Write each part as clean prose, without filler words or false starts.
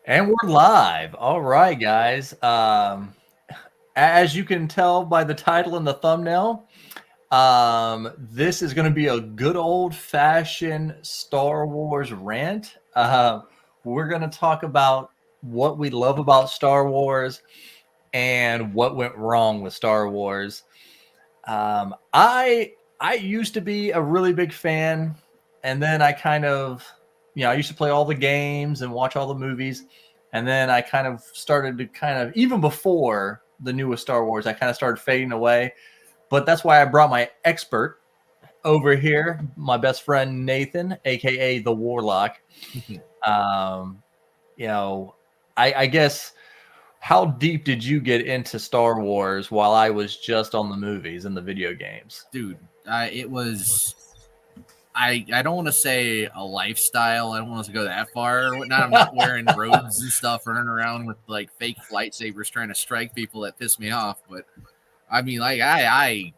And we're live. All right, guys. As you can tell by the title and the thumbnail, this is going to be a good old-fashioned Star Wars rant. We're going to talk about what we love about Star Wars and what went wrong with Star Wars. I used to be a really big fan, and then I kind of, I used to play all the games and watch all the movies, and then I kind of started to even before the newest Star Wars, I kind of started fading away. But that's why I brought my expert over here, my best friend Nathan, aka the Warlock. um, you know, I guess how deep did you get into Star Wars while I was just on the movies and the video games? Dude, it was. I don't want to say a lifestyle. I don't want us to go that far or whatnot. I'm not wearing robes and stuff, running around with like fake lightsabers trying to strike people that piss me off. But I mean, like I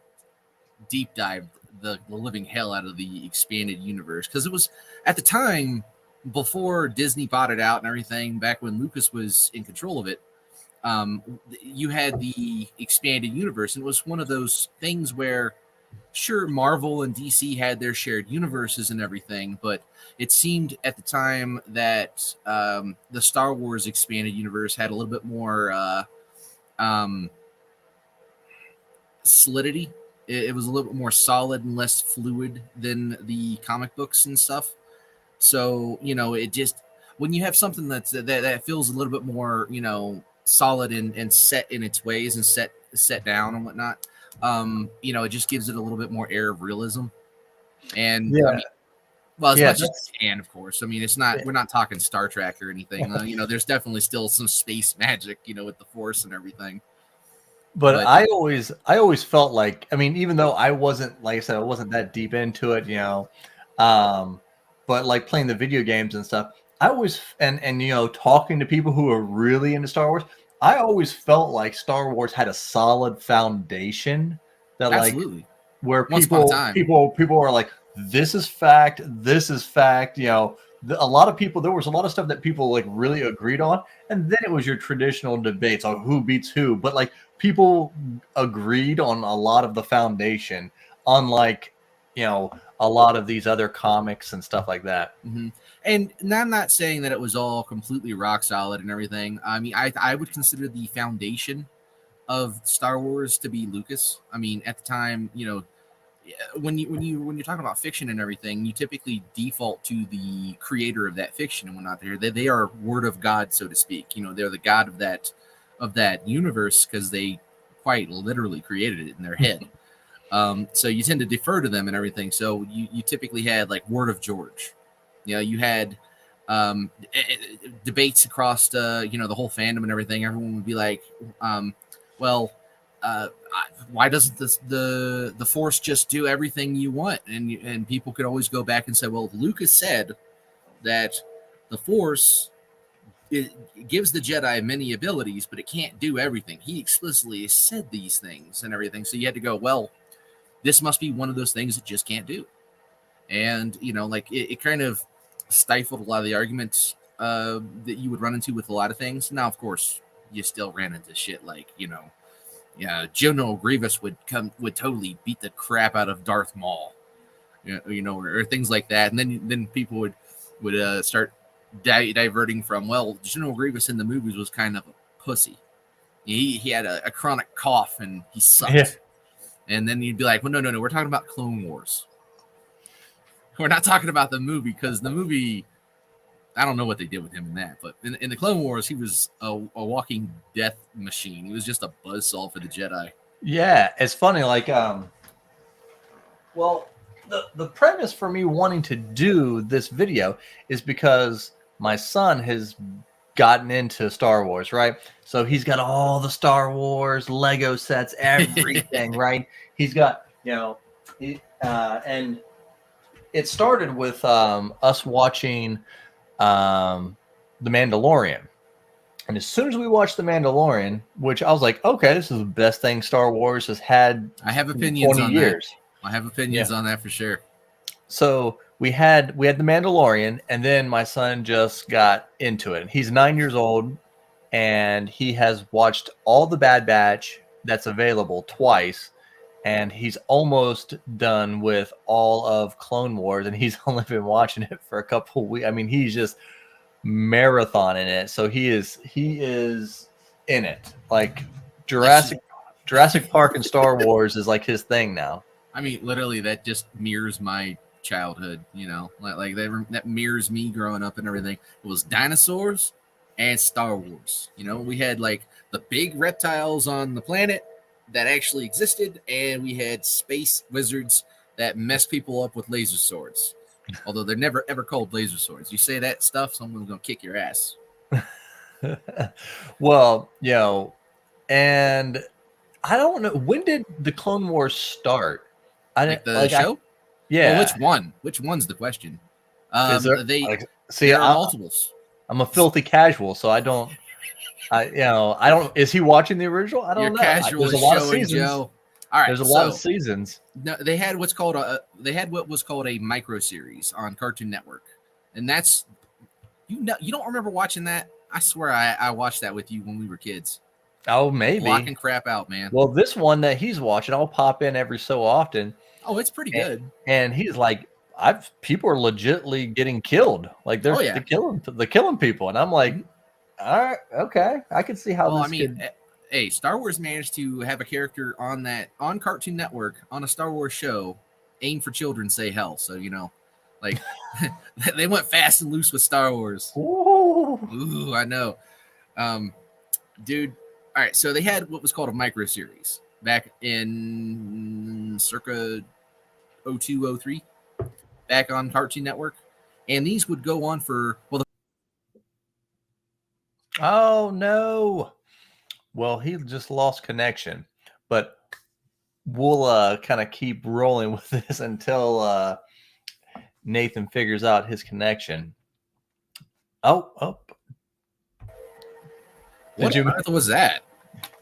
deep dived the living hell out of the expanded universe because it was at the time before Disney bought it out and everything. Back when Lucas was in control of it, you had the expanded universe, and it was one of those things where sure, Marvel and DC had their shared universes and everything, but it seemed at the time that the Star Wars expanded universe had a little bit more um, solidity. It was a little bit more solid and less fluid than the comic books and stuff. So it just when you have something that feels a little bit more solid and set in its ways and set down and whatnot. It just gives it a little bit more air of realism. And Yeah. I mean, well, as much as it can, of course. I mean, it's not we're not talking Star Trek or anything. There's definitely still some space magic, with the Force and everything. But I always felt like, I mean, even though I wasn't, like I said, I wasn't that deep into it, but like playing the video games and stuff, I always and talking to people who are really into Star Wars, I always felt like Star Wars had a solid foundation that absolutely. where Once upon a time. people are like, this is fact, a lot of people, there was a lot of stuff that people like really agreed on, and then it was your traditional debates on who beats who, but like people agreed on a lot of the foundation, unlike a lot of these other comics and stuff like that. Mm-hmm. And I'm not saying that it was all completely rock solid and everything. I mean, I would consider the foundation of Star Wars to be Lucas. I mean, at the time, when you're talking about fiction and everything, you typically default to the creator of that fiction and whatnot. They are word of God, so to speak. They're the god of that universe because they quite literally created it in their head. So you tend to defer to them and everything. So you typically had like Word of George. You had debates across the whole fandom and everything. Everyone would be like, why doesn't the Force just do everything you want? And people could always go back and say, well, Lucas said that the Force it gives the Jedi many abilities, but it can't do everything. He explicitly said these things and everything. So you had to go, well, this must be one of those things it just can't do. And, it kind of stifled a lot of the arguments that you would run into with a lot of things. Now, of course, you still ran into shit like, General Grievous would totally beat the crap out of Darth Maul, or things like that. And then people would start diverting from, well, General Grievous in the movies was kind of a pussy. He had a chronic cough and he sucked. Yeah. And then you'd be like, well, no, we're talking about Clone Wars. We're not talking about the movie because the movie, I don't know what they did with him in that, but in the Clone Wars, he was a walking death machine. He was just a buzzsaw for the Jedi. Yeah, it's funny. Like, well, the premise for me wanting to do this video is because my son has gotten into Star Wars, right? So he's got all the Star Wars Lego sets, everything, right? He's got, and it started with us watching The Mandalorian. And as soon as we watched The Mandalorian, which I was like, okay, this is the best thing Star Wars has had. I have opinions on years. That. I have opinions on that for sure. So we had the Mandalorian, and then my son just got into it. He's 9 years old, and he has watched all the Bad Batch that's available twice, and he's almost done with all of Clone Wars, and he's only been watching it for a couple of weeks. I mean, he's just marathoning it. So he is in it. Like Jurassic Park and Star Wars is like his thing now. I mean, literally, that just mirrors my childhood. You know, like that mirrors me growing up and everything. It was dinosaurs and Star Wars. You know, we had like the big reptiles on the planet that actually existed, and we had space wizards that mess people up with laser swords. Although they're never ever called laser swords. You say that stuff, someone's gonna kick your ass. Well, and I don't know, when did the Clone Wars start? Like the show? Yeah. Well, which one? Which one's the question? See, there are multiples. I'm a filthy casual, so I don't. Is he watching the original? I don't You're know. Casual There's a is lot of showing seasons. Joe. All right, There's a lot of seasons. No, they had what was called a micro series on Cartoon Network, and that's you don't remember watching that? I swear I watched that with you when we were kids. Oh, maybe. Blocking crap out, man. Well, this one that he's watching, I'll pop in every so often. Oh, it's pretty good. And he's like, people are legitly getting killed. Like they're killing people, and I'm like, all right, okay, I can see how. Hey, Star Wars managed to have a character on Cartoon Network on a Star Wars show, aim for children, say hell. So like they went fast and loose with Star Wars. Ooh, I know, dude. All right, so they had what was called a micro series back in circa 0203, back on Cartoon Network, and these would go on for Oh no. Well, he just lost connection, but we'll kind of keep rolling with this until Nathan figures out his connection. Oh. What on earth was that?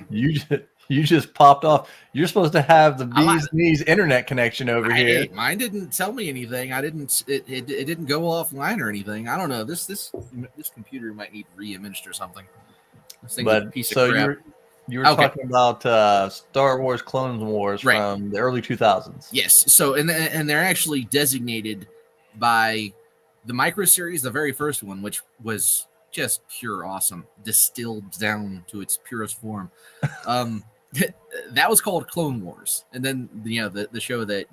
You just popped off. You're supposed to have the bee's knees internet connection over here. Mine didn't tell me anything. It didn't go offline or anything. I don't know. This computer might need re-imaged or something. But so you were talking about Star Wars Clone Wars from the early 2000s. Yes. So and they're actually designated by the micro series, the very first one, which was just pure awesome, distilled down to its purest form. That was called Clone Wars, and then the show that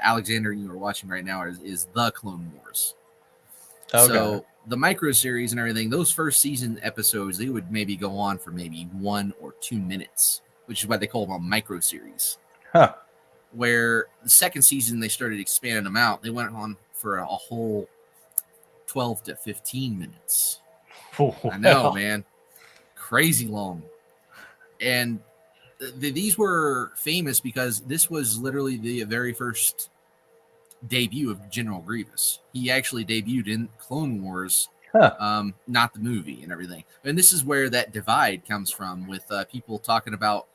Alexander and you are watching right now is the Clone Wars. Okay. So the micro series and everything, those first season episodes, they would maybe go on for maybe 1 or 2 minutes, which is why they call them a micro series. Huh. Where the second season they started expanding them out, they went on for a whole 12 to 15 minutes. Oh, I know, man, crazy long. And these were famous because this was literally the very first debut of General Grievous. He actually debuted in Clone Wars, not the movie and everything. And this is where that divide comes from with people talking about,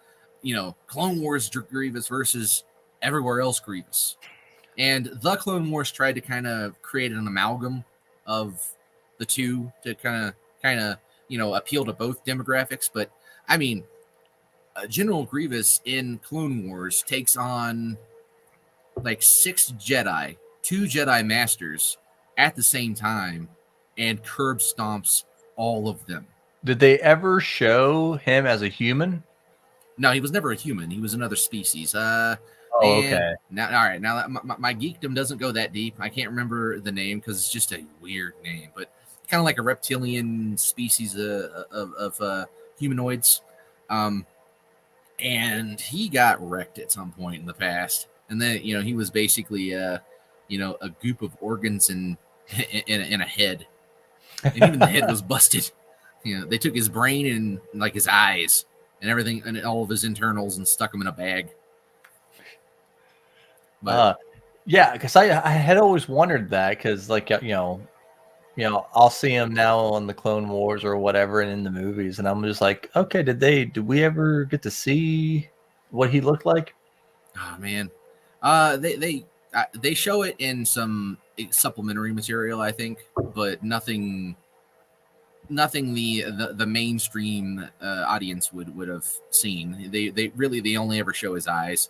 Clone Wars Grievous versus everywhere else Grievous. And the Clone Wars tried to kind of create an amalgam of the two to kind of appeal to both demographics. But I mean, General Grievous in Clone Wars takes on like 6 Jedi, 2 Jedi Masters at the same time, and curb stomps all of them. Did they ever show him as a human? No, he was never a human. He was another species. Okay. Now, all right. Now, my geekdom doesn't go that deep. I can't remember the name because it's just a weird name, but kind of like a reptilian species of humanoids. And he got wrecked at some point in the past. And then, he was basically, a goop of organs in a head. And even the head was busted. They took his brain and like his eyes and everything and all of his internals and stuck them in a bag. But, yeah, because I had always wondered that because, like, I'll see him now on the Clone Wars or whatever and in the movies, and I'm just like, okay, did we ever get to see what he looked like? Oh man, they they show it in some supplementary material, I think, but nothing the mainstream audience would have seen. They only ever show his eyes,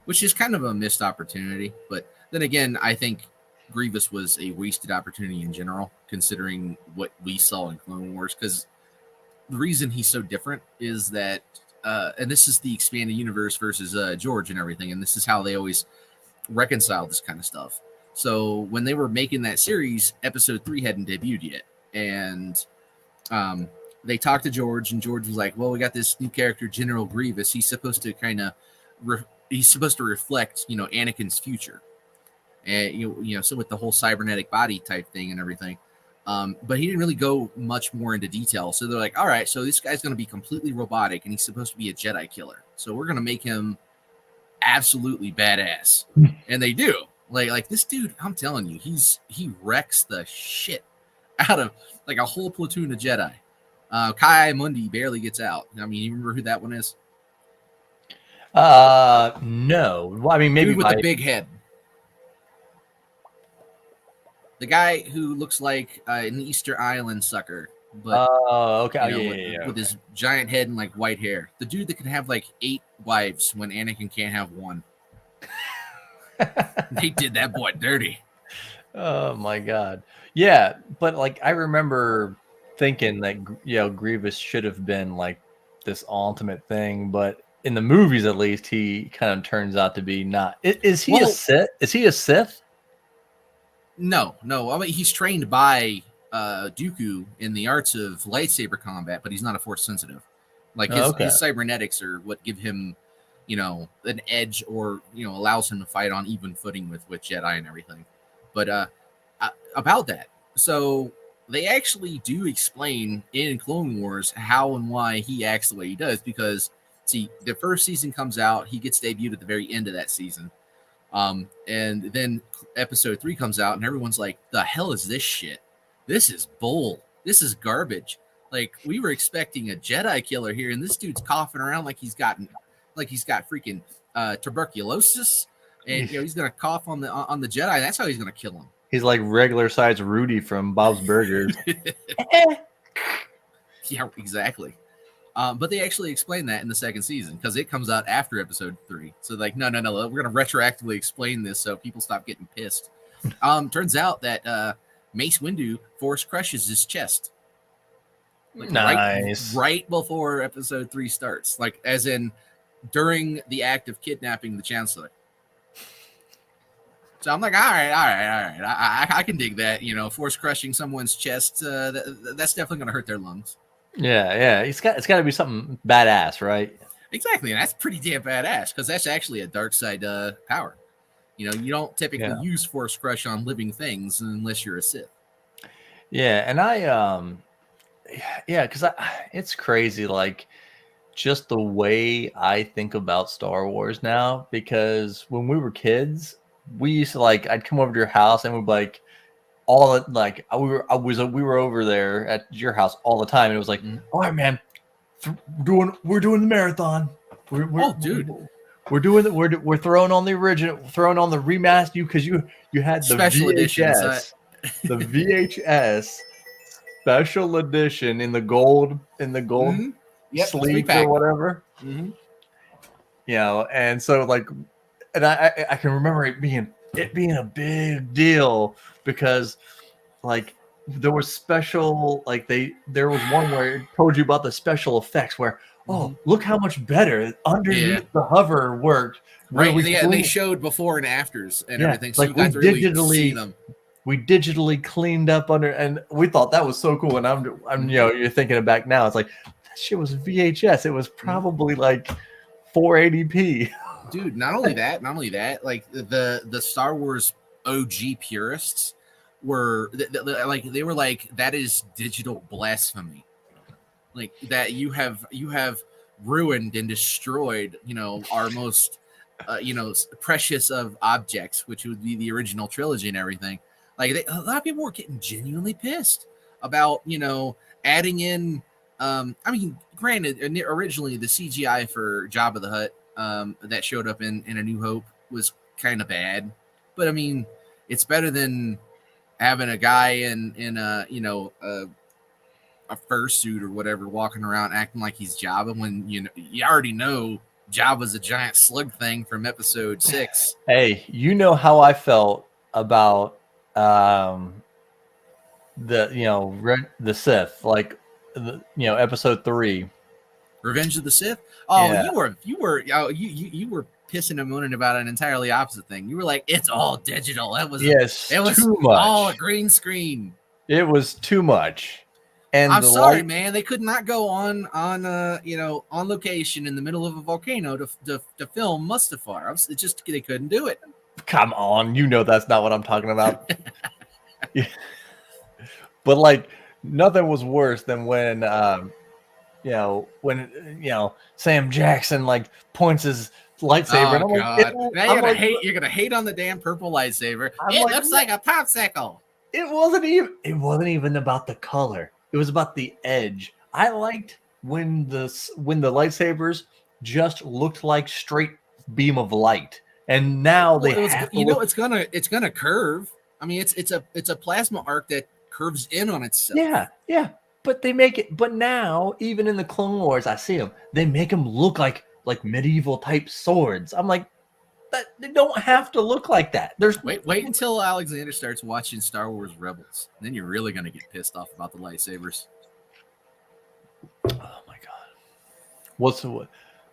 which is kind of a missed opportunity. But then again, I think Grievous was a wasted opportunity in general, considering what we saw in Clone Wars. Because the reason he's so different is that, and this is the expanded universe versus George and everything, and this is how they always reconcile this kind of stuff. So when they were making that series, episode 3 hadn't debuted yet, and they talked to George, and George was like, "Well, we got this new character, General Grievous. He's supposed to kind of he's supposed to reflect, Anakin's future, and so with the whole cybernetic body type thing and everything." But he didn't really go much more into detail. So they're like, "All right, so this guy's going to be completely robotic, and he's supposed to be a Jedi killer. So we're going to make him absolutely badass," and they do. Like this dude, I'm telling you, he wrecks the shit out of like a whole platoon of Jedi. Kai Mundi barely gets out. I mean, you remember who that one is? No. Well, I mean, maybe dude with the big head. The guy who looks like an Easter Island sucker. But, okay. With his giant head and like white hair. The dude that can have like 8 wives when Anakin can't have one. They did that boy dirty. Oh my god. Yeah, but like I remember thinking that Grievous should have been like this ultimate thing, but in the movies at least he kind of turns out to be not. Is he a Sith? Is he a Sith? No. I mean, he's trained by Dooku in the arts of lightsaber combat, but he's not a Force sensitive. Like his cybernetics are what give him, an edge, or allows him to fight on even footing with Jedi and everything. But about that, so they actually do explain in Clone Wars how and why he acts the way he does. Because see, the first season comes out, he gets debuted at the very end of that season. And then episode 3 comes out and everyone's like, "The hell is this shit? This is bull. This is garbage. Like, we were expecting a Jedi killer here, and this dude's coughing around like he's got freaking tuberculosis, and he's gonna cough on the Jedi. That's how he's gonna kill him. He's like regular size Rudy from Bob's Burgers." Yeah, exactly. But they actually explain that in the second season because it comes out after episode 3. So like, no, we're gonna retroactively explain this so people stop getting pissed. Turns out that Mace Windu Force crushes his chest. Like, nice. Right before episode 3 starts, like as in during the act of kidnapping the Chancellor. So I'm like, all right. I can dig that. Force crushing someone's chest. That's definitely going to hurt their lungs. Yeah. It's got to be something badass, right? Exactly, and that's pretty damn badass because that's actually a dark side power. You don't typically use Force crush on living things unless you're a Sith. Yeah, and because it's crazy, like just the way I think about Star Wars now. Because when we were kids, we used to I'd come over to your house and we'd be like, we were over there at your house all the time, and it was like, all right, man, we're doing the marathon. We're throwing on the original, throwing on the remaster, because you had the special VHS, the VHS special edition in the gold sleeve or whatever. Mm-hmm. And so and I can remember it being a big deal because there was special, there was one where it told you about the special effects where, look how much better underneath the hover worked. Right. They showed before and afters and everything. So you got to really see them. We digitally cleaned up under, and we thought that was so cool. And I'm you're thinking it back now. It's like, that shit was VHS. It was probably 480p. Dude, not only that, like the Star Wars OG purists were they were like, that is digital blasphemy. Like that you have ruined and destroyed, our most precious of objects, which would be the original trilogy and everything. Like a lot of people were getting genuinely pissed about, adding in. I mean, granted, originally the CGI for Jabba the Hutt that showed up in A New Hope was kind of bad, but I mean, it's better than having a guy in a a fursuit or whatever walking around acting like he's Jabba when you already know Jabba's a giant slug thing from episode 6. Hey, you know how I felt about the Sith, like episode 3. Revenge of the Sith. Oh, Yeah. you were pissing and moaning about an entirely opposite thing. You were like, it's all digital. It was too much. all a green screen. It was too much. And I'm sorry, man. They could not go on location in the middle of a volcano to film Mustafar. They couldn't do it. Come on, that's not what I'm talking about. But like, nothing was worse than when Sam Jackson like points his lightsaber. Oh, and God. Now you're gonna hate on the damn purple lightsaber. It looks like a popsicle. It wasn't even about the color. It was about the edge. I liked when the lightsabers just looked like straight beam of light, and now it's gonna curve. I mean, it's a plasma arc that curves in on itself. Yeah. But they make it. But now, even in the Clone Wars, I see them. They make them look like medieval type swords. I'm like, they don't have to look like that. Wait until Alexander starts watching Star Wars Rebels. Then you're really gonna get pissed off about the lightsabers. Oh my God!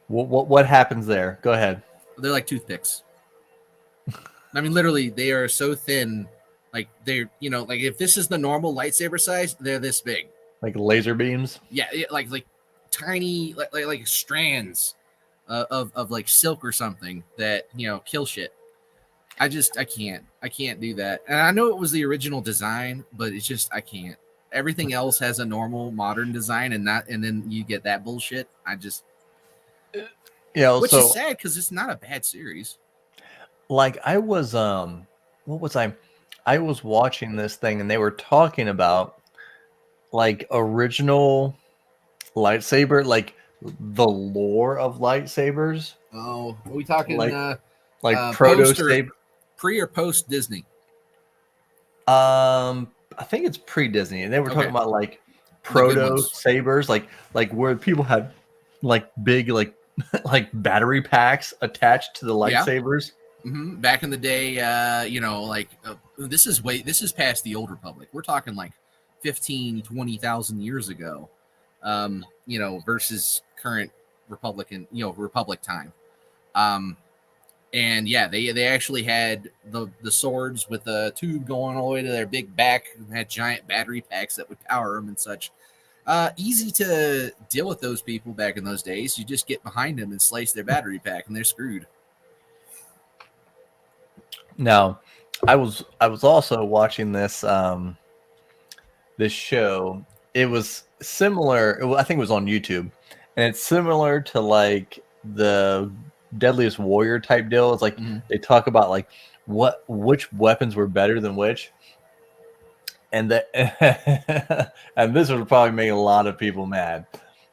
What happens there? Go ahead. They're like toothpicks. I mean, literally, they are so thin. Like they're like if this is the normal lightsaber size, they're this big. Like laser beams. Yeah, like tiny like strands of like silk or something that kill shit. I can't do that. And I know it was the original design, but it's just I can't. Everything else has a normal modern design, and then you get that bullshit. Which is sad because it's not a bad series. Like I was what was I was watching this thing and they were talking about like original lightsaber, like the lore of lightsabers. Oh, are we talking like proto saber, pre or post Disney? I think it's pre Disney, and they were talking about like proto sabers, like where people had like big like battery packs attached to the lightsabers. Yeah. Mm-hmm. Back in the day, this is past the Old Republic. We're talking like 15,000-20,000 years ago. Versus current Republic time. And yeah, they actually had the swords with a tube going all the way to their big back and had giant battery packs that would power them and such. Easy to deal with those people back in those days. You just get behind them and slice their battery pack and they're screwed. Now, I was also watching this this show. It was similar. I think it was on YouTube, and it's similar to like the Deadliest Warrior type deal. It's like they talk about like which weapons were better than which, and and this would probably make a lot of people mad.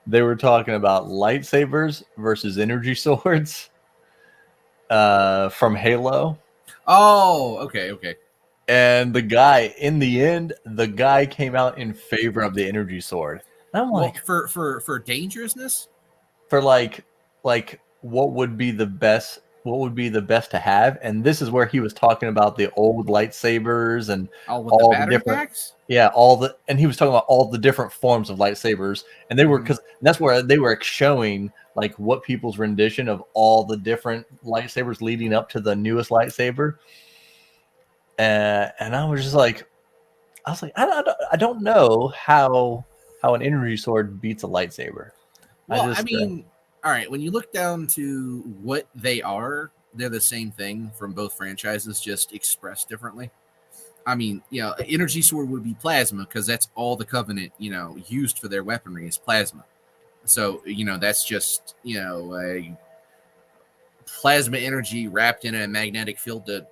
They were talking about lightsabers versus energy swords from Halo. Oh, okay. And in the end, the guy came out in favor of the energy sword. And I'm like, for dangerousness, for like what would be the best to have? And this is where he was talking about the old lightsabers and all the battery packs. Yeah, and he was talking about all the different forms of lightsabers, and they were because that's where they were showing like what people's rendition of all the different lightsabers leading up to the newest lightsaber. And I was like, I don't know how an energy sword beats a lightsaber. Well, all right, when you look down to what they are, they're the same thing from both franchises, just expressed differently. I mean, energy sword would be plasma because that's all the Covenant, used for their weaponry is plasma. So, that's just, a plasma energy wrapped in a magnetic field to,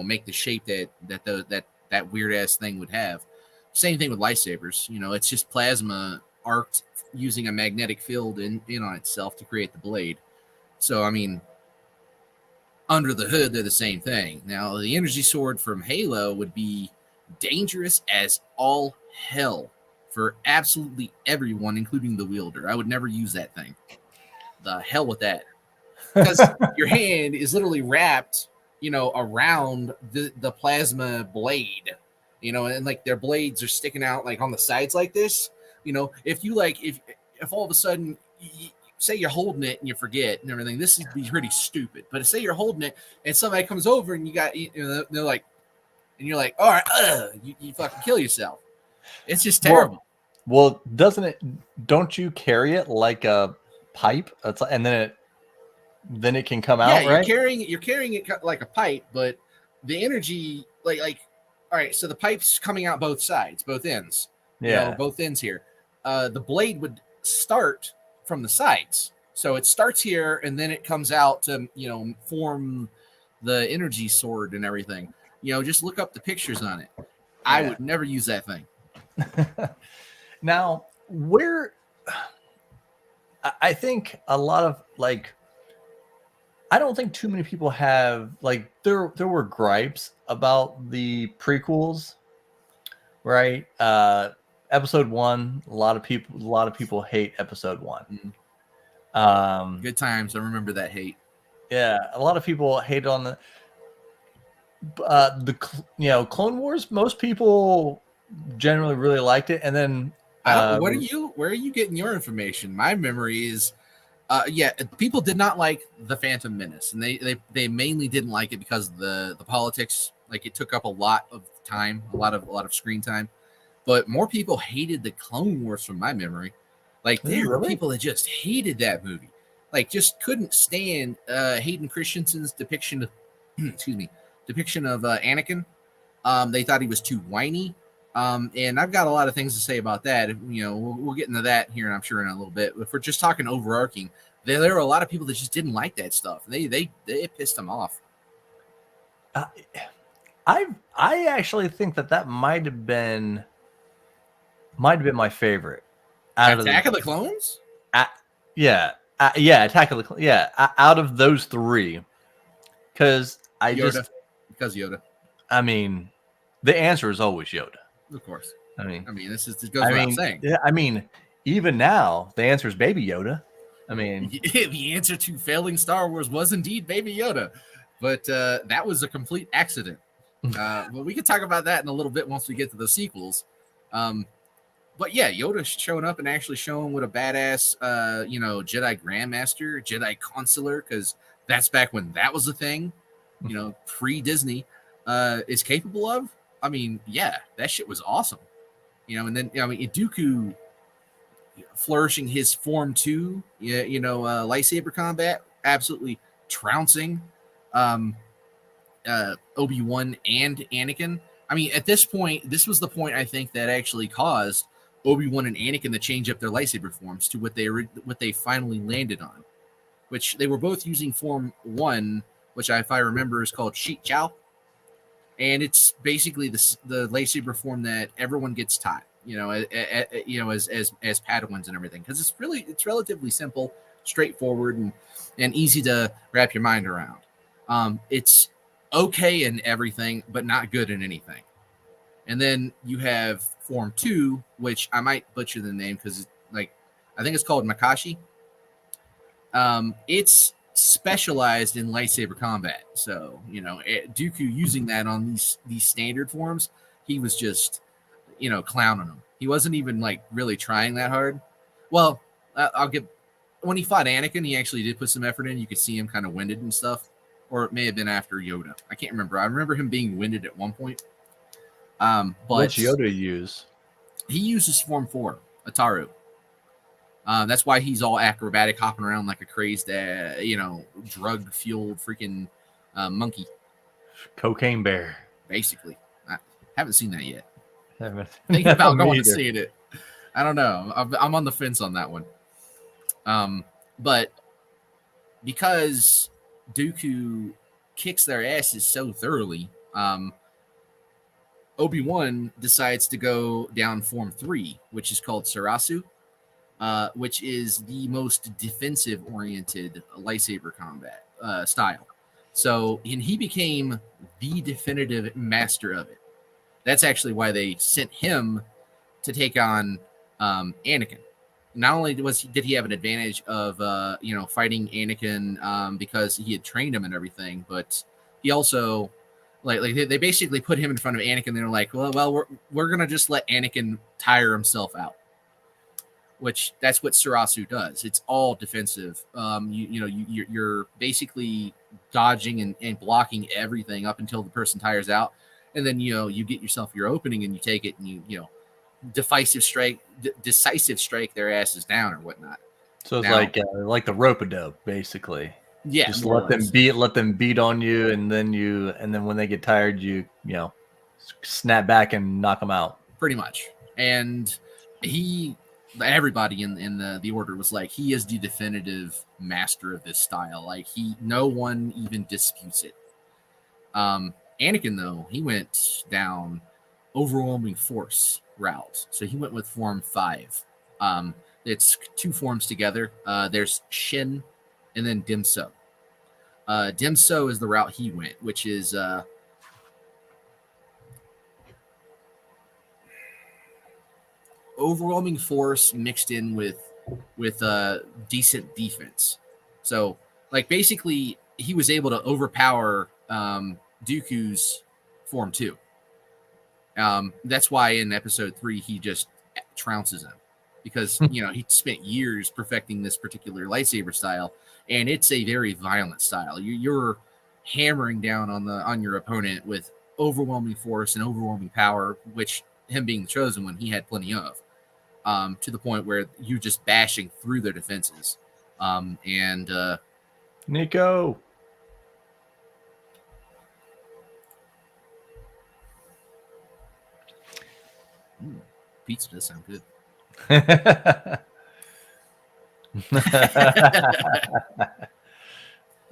make the shape that weird ass thing would have. Same thing with lightsabers. It's just plasma arced using a magnetic field in on itself to create the blade. So I mean, under the hood, they're the same thing. Now, the energy sword from Halo would be dangerous as all hell for absolutely everyone, including the wielder. I would never use that thing. The hell with that. Because your hand is literally wrapped, around the plasma blade, and like their blades are sticking out like on the sides like this. If you if all of a sudden say you're holding it and you forget and everything, this would be pretty stupid. But say you're holding it and somebody comes over and they're like, and you're like, all right, you fucking kill yourself. It's just terrible. Well, don't you carry it like a pipe? And then it can come out, right? You're carrying it like a pipe, but the energy, all right, so the pipe's coming out both sides, both ends. Both ends here. The blade would start from the sides. So it starts here and then it comes out to, form the energy sword and everything. Just look up the pictures on it. I would never use that thing. Now, I think a lot of I don't think too many people have there were gripes about the prequels, right? Episode 1, a lot of people hate episode 1. Good times. I remember that hate. Yeah, a lot of people hate on the Clone Wars. Most people generally really liked it, and then where are you getting your information? My memory is people did not like the Phantom Menace, and they mainly didn't like it because of the politics. Like, it took up a lot of time, a lot of screen time. But more people hated the Clone Wars from my memory. Like, there were people that just hated that movie. Like, just couldn't stand Hayden Christensen's depiction of Anakin. They thought he was too whiny. And I've got a lot of things to say about that. We'll get into that here, I'm sure, in a little bit. If we're just talking overarching, there were a lot of people that just didn't like that stuff. They pissed them off. I actually think that might have been my favorite. Attack of the Clones? Attack of the Clones. Yeah, out of those three, because Yoda. I mean, the answer is always Yoda. Of course. I mean, this goes without saying. Yeah, I mean, even now, the answer is Baby Yoda. I mean, the answer to failing Star Wars was indeed Baby Yoda, but that was a complete accident. But we can talk about that in a little bit once we get to the sequels. But yeah, Yoda showing up and actually showing what a badass, Jedi Grandmaster, Jedi Consular, because that's back when that was a thing, pre-Disney, is capable of. I mean, yeah, that shit was awesome. And then, Dooku flourishing his Form 2, lightsaber combat, absolutely trouncing Obi-Wan and Anakin. I mean, at this point, this was the point, I think, that actually caused Obi-Wan and Anakin to change up their lightsaber forms to what they finally landed on, which they were both using Form 1, which, if I remember, is called Sheet Chow. And it's basically the lightsaber form that everyone gets taught, as Padawans and everything, because it's relatively simple, straightforward, and easy to wrap your mind around. It's okay in everything, but not good in anything. And then you have Form 2, which I might butcher the name because I think it's called Makashi. It's specialized in lightsaber combat. So, Dooku using that on these standard forms, he was just, clowning them. He wasn't even really trying that hard. Well, when he fought Anakin, he actually did put some effort in. You could see him kind of winded and stuff, or it may have been after Yoda. I can't remember. I remember him being winded at one point. But what's Yoda use? He uses Form 4, Ataru. That's why he's all acrobatic, hopping around like a crazed, drug-fueled freaking monkey. Cocaine bear. Basically. I haven't seen that yet. Thinking about going to see it. I don't know. I'm on the fence on that one. But because Dooku kicks their asses so thoroughly, Obi-Wan decides to go down Form 3, which is called Sarasu. which is the most defensive oriented lightsaber combat style. So, and he became the definitive master of it. That's actually why they sent him to take on Anakin. Not only did he have an advantage of fighting Anakin because he had trained him and everything, but he also like they basically put him in front of Anakin. They're like, well, we're gonna just let Anakin tire himself out, which that's what Sarasu does. It's all defensive. You're basically dodging and blocking everything up until the person tires out, and then you get yourself your opening and you take it and you decisive strike their asses down or whatnot. So it's like the rope-a-dope, basically. Yeah, just let them beat on you, and then when they get tired, you snap back and knock them out. Pretty much. And everybody in the order was like, he is the definitive master of this style. Like no one even disputes it. Anakin though, he went down overwhelming force route. So he went with form 5. It's 2 forms together. There's Shin and then Dimso. Dimso is the route he went, which is overwhelming force mixed in with decent defense. So like basically he was able to overpower Dooku's form 2. That's why in episode 3 he just trounces him, because he spent years perfecting this particular lightsaber style, and it's a very violent style. You're hammering down on your opponent with overwhelming force and overwhelming power, which him being the chosen one, he had plenty of, to the point where you're just bashing through their defenses. Nico. Pizza does sound good.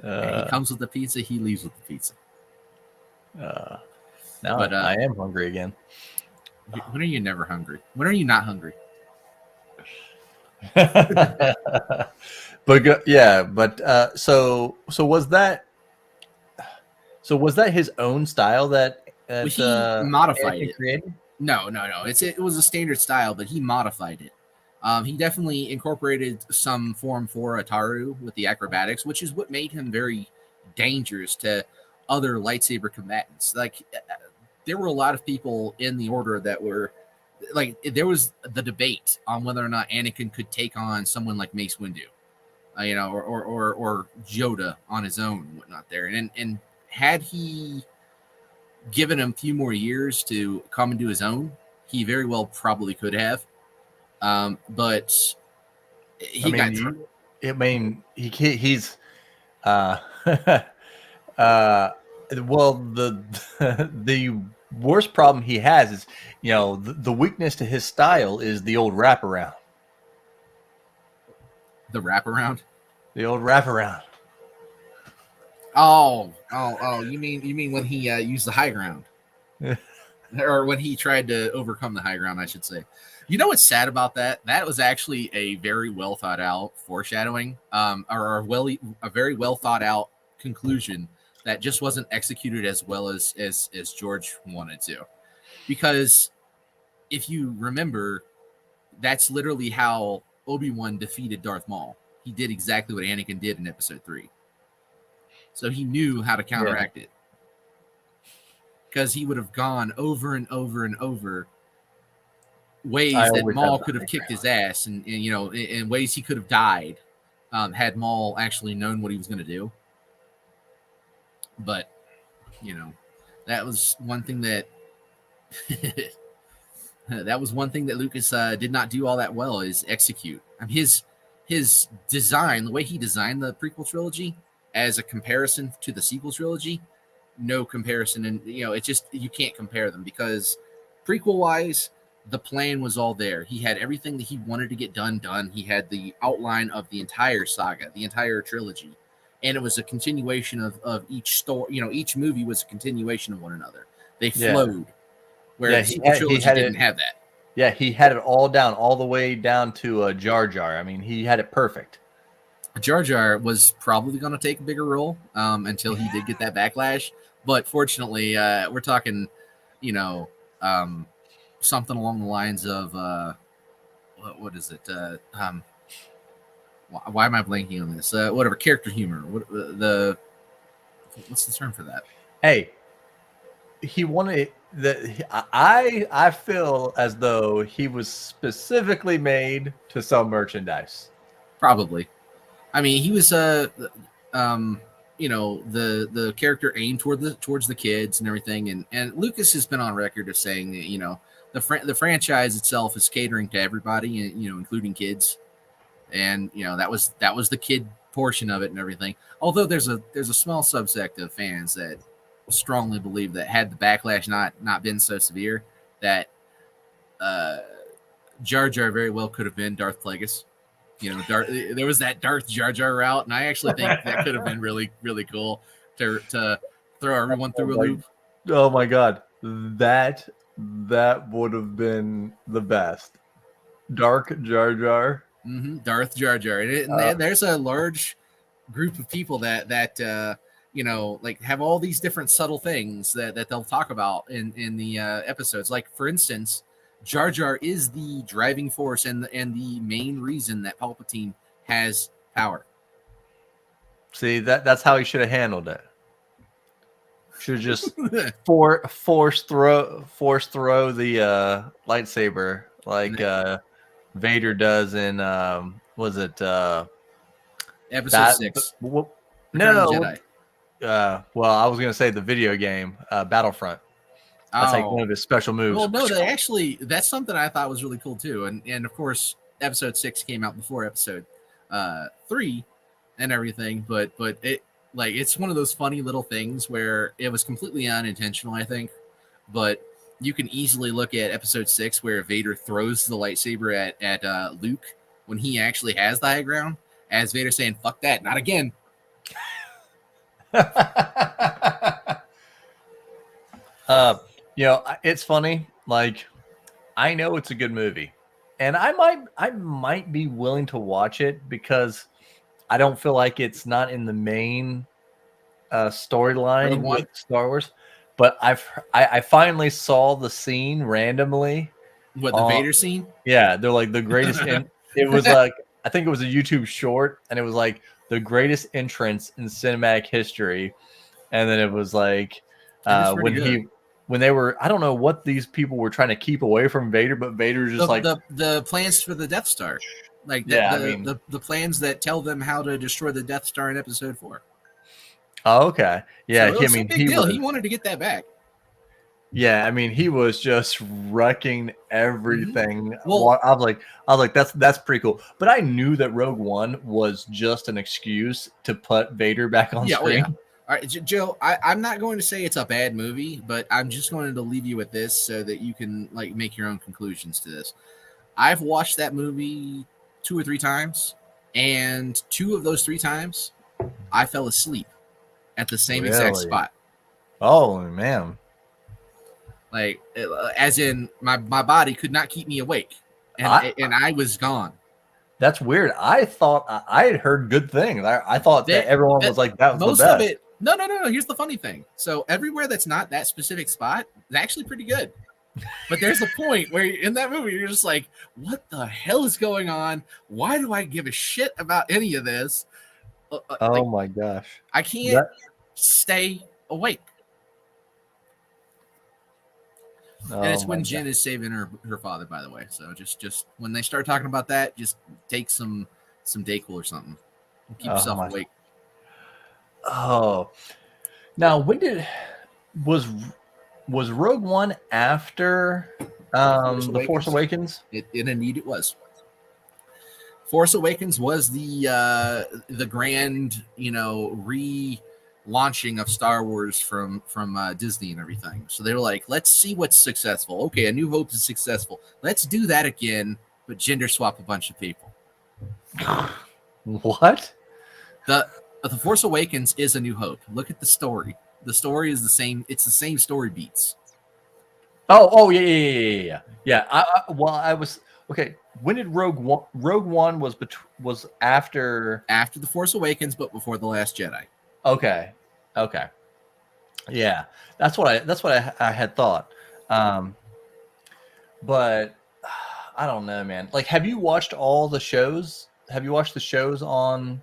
He comes with the pizza, he leaves with the pizza. Now I am hungry again. When are you never hungry? When are you not hungry? So was that his own style that he modified it? Created? No. It was a standard style, but he modified it. He definitely incorporated some form for Ataru with the acrobatics, which is what made him very dangerous to other lightsaber combatants. Like, there were a lot of people in the order that were like, there was the debate on whether or not Anakin could take on someone like Mace Windu, or Yoda on his own and whatnot there. And had he given him a few more years to come into his own, he very well probably could have. But he's well, the worst problem he has is, the weakness to his style is the old wraparound. The wraparound? The old wraparound. Oh! You mean when he used the high ground, or when he tried to overcome the high ground, I should say. You know what's sad about that? That was actually a very well thought out foreshadowing, or a very well thought out conclusion that just wasn't executed as well as George wanted to. Because if you remember, that's literally how Obi-Wan defeated Darth Maul. He did exactly what Anakin did in episode 3. So he knew how to counteract it. Because he would have gone over and over and over ways that Maul could have kicked his ass, and in ways he could have died, had Maul actually known what he was going to do. But, that was one thing that Lucas did not do all that well, is execute. I mean, his design, the way he designed the prequel trilogy as a comparison to the sequel trilogy, no comparison. And, it's just, you can't compare them, because prequel wise, the plan was all there. He had everything that he wanted to get done. He had the outline of the entire saga, the entire trilogy. And it was a continuation of each story. Each movie was a continuation of one another. They flowed. Whereas the trilogy didn't have that. Yeah, he had it all down, all the way down to Jar Jar. I mean, he had it perfect. Jar Jar was probably going to take a bigger role until he did get that backlash. But fortunately, we're talking, you know, something along the lines of what is it? Why am I blanking on this? Whatever, character humor. What's the term for that? Hey, he wanted that. I feel as though he was specifically made to sell merchandise. Probably. I mean, he was you know, the character aimed towards the kids and everything, and Lucas has been on record of saying that, you know, the franchise itself is catering to everybody, and, you know, including kids, and, you know, that was the kid portion of it and everything. Although there's a small subsect of fans that strongly believe that had the backlash not been so severe, that Jar Jar very well could have been Darth Plagueis. You know, there was that Darth Jar Jar route, and I actually think that could have been really, really cool to throw everyone through a loop. Oh my god, that would have been the best. Dark Jar Jar. Darth Jar Jar, and there's a large group of people that you know, like, have all these different subtle things that they'll talk about in the episodes. Like, for instance, Jar Jar is the driving force and the main reason that Palpatine has power. See, that's how he should have handled it. Should have just force throw the lightsaber like Vader does in was it episode 6? No. Jedi. Well, I was gonna say the video game Battlefront. That's like one of his special moves. Well, no, that's something I thought was really cool too. And of course, episode 6 came out before episode 3 and everything, but it's one of those funny little things where it was completely unintentional, I think. But you can easily look at episode 6 where Vader throws the lightsaber at Luke when he actually has the high ground, as Vader saying, "Fuck that, not again." You know, it's funny. Like, I know it's a good movie, and I might be willing to watch it because I don't feel like it's not in the main storyline with Star Wars. But I finally saw the scene randomly. What, the Vader scene? Yeah, they're like the greatest. It was like, I think it was a YouTube short, and it was like the greatest entrance in cinematic history. And then it was like when they were, I don't know what these people were trying to keep away from Vader, but Vader's just the plans for the Death Star, like the plans that tell them how to destroy the Death Star in episode 4. Oh, okay. Yeah, so he wanted to get that back. Yeah, I mean, he was just wrecking everything. Mm-hmm. Well, I was like, that's pretty cool. But I knew that Rogue One was just an excuse to put Vader back on screen. Yeah. All right, Joe, I'm not going to say it's a bad movie, but I'm just going to leave you with this so that you can like make your own conclusions to this. I've watched that movie 2 or 3 times, and 2 of those 3 times, I fell asleep at the same exact spot. Oh, man. Like, as in, my body could not keep me awake, and I was gone. That's weird. I thought I had heard good things. I thought that everyone was like, that was most the best. of it. No. Here's the funny thing. So everywhere that's not that specific spot is actually pretty good. But there's a point where in that movie you're just like, what the hell is going on? Why do I give a shit about any of this? Oh my gosh. I can't stay awake. And it's when Jen is saving her father, by the way. So just when they start talking about that, just take some Dayquil or something. Keep yourself awake. Oh, now was Rogue One after the Force Awakens? Indeed, it was. Force Awakens was the grand, you know, relaunching of Star Wars from Disney and everything. So they were like, let's see what's successful. Okay, A New Hope is successful. Let's do that again, but gender swap a bunch of people. What? The Force Awakens is A New Hope. Look at the story. The story is the same. It's the same story beats. Oh, yeah. Yeah, well, I was okay. When did Rogue One was after? After The Force Awakens, but before The Last Jedi. Okay, okay, yeah, that's what I had thought. But I don't know, man. Like, have you watched all the shows? Have you watched the shows on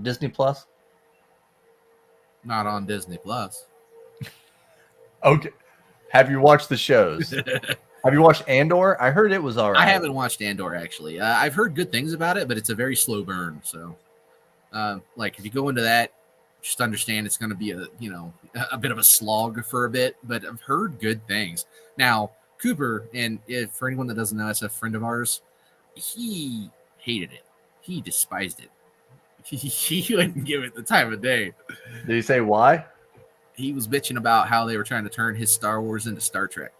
Disney Plus? Not on Disney Plus. Okay. Have you watched the shows? Have you watched Andor? I heard it was all right. I haven't watched Andor actually. I've heard good things about it, but it's a very slow burn. So, like if you go into that, just understand it's going to be a bit of a slog for a bit. But I've heard good things. Now Cooper, and if for anyone that doesn't know, that's a friend of ours. He hated it. He despised it. He wouldn't give it the time of day. Did he say why? He was bitching about how they were trying to turn his Star Wars into Star Trek.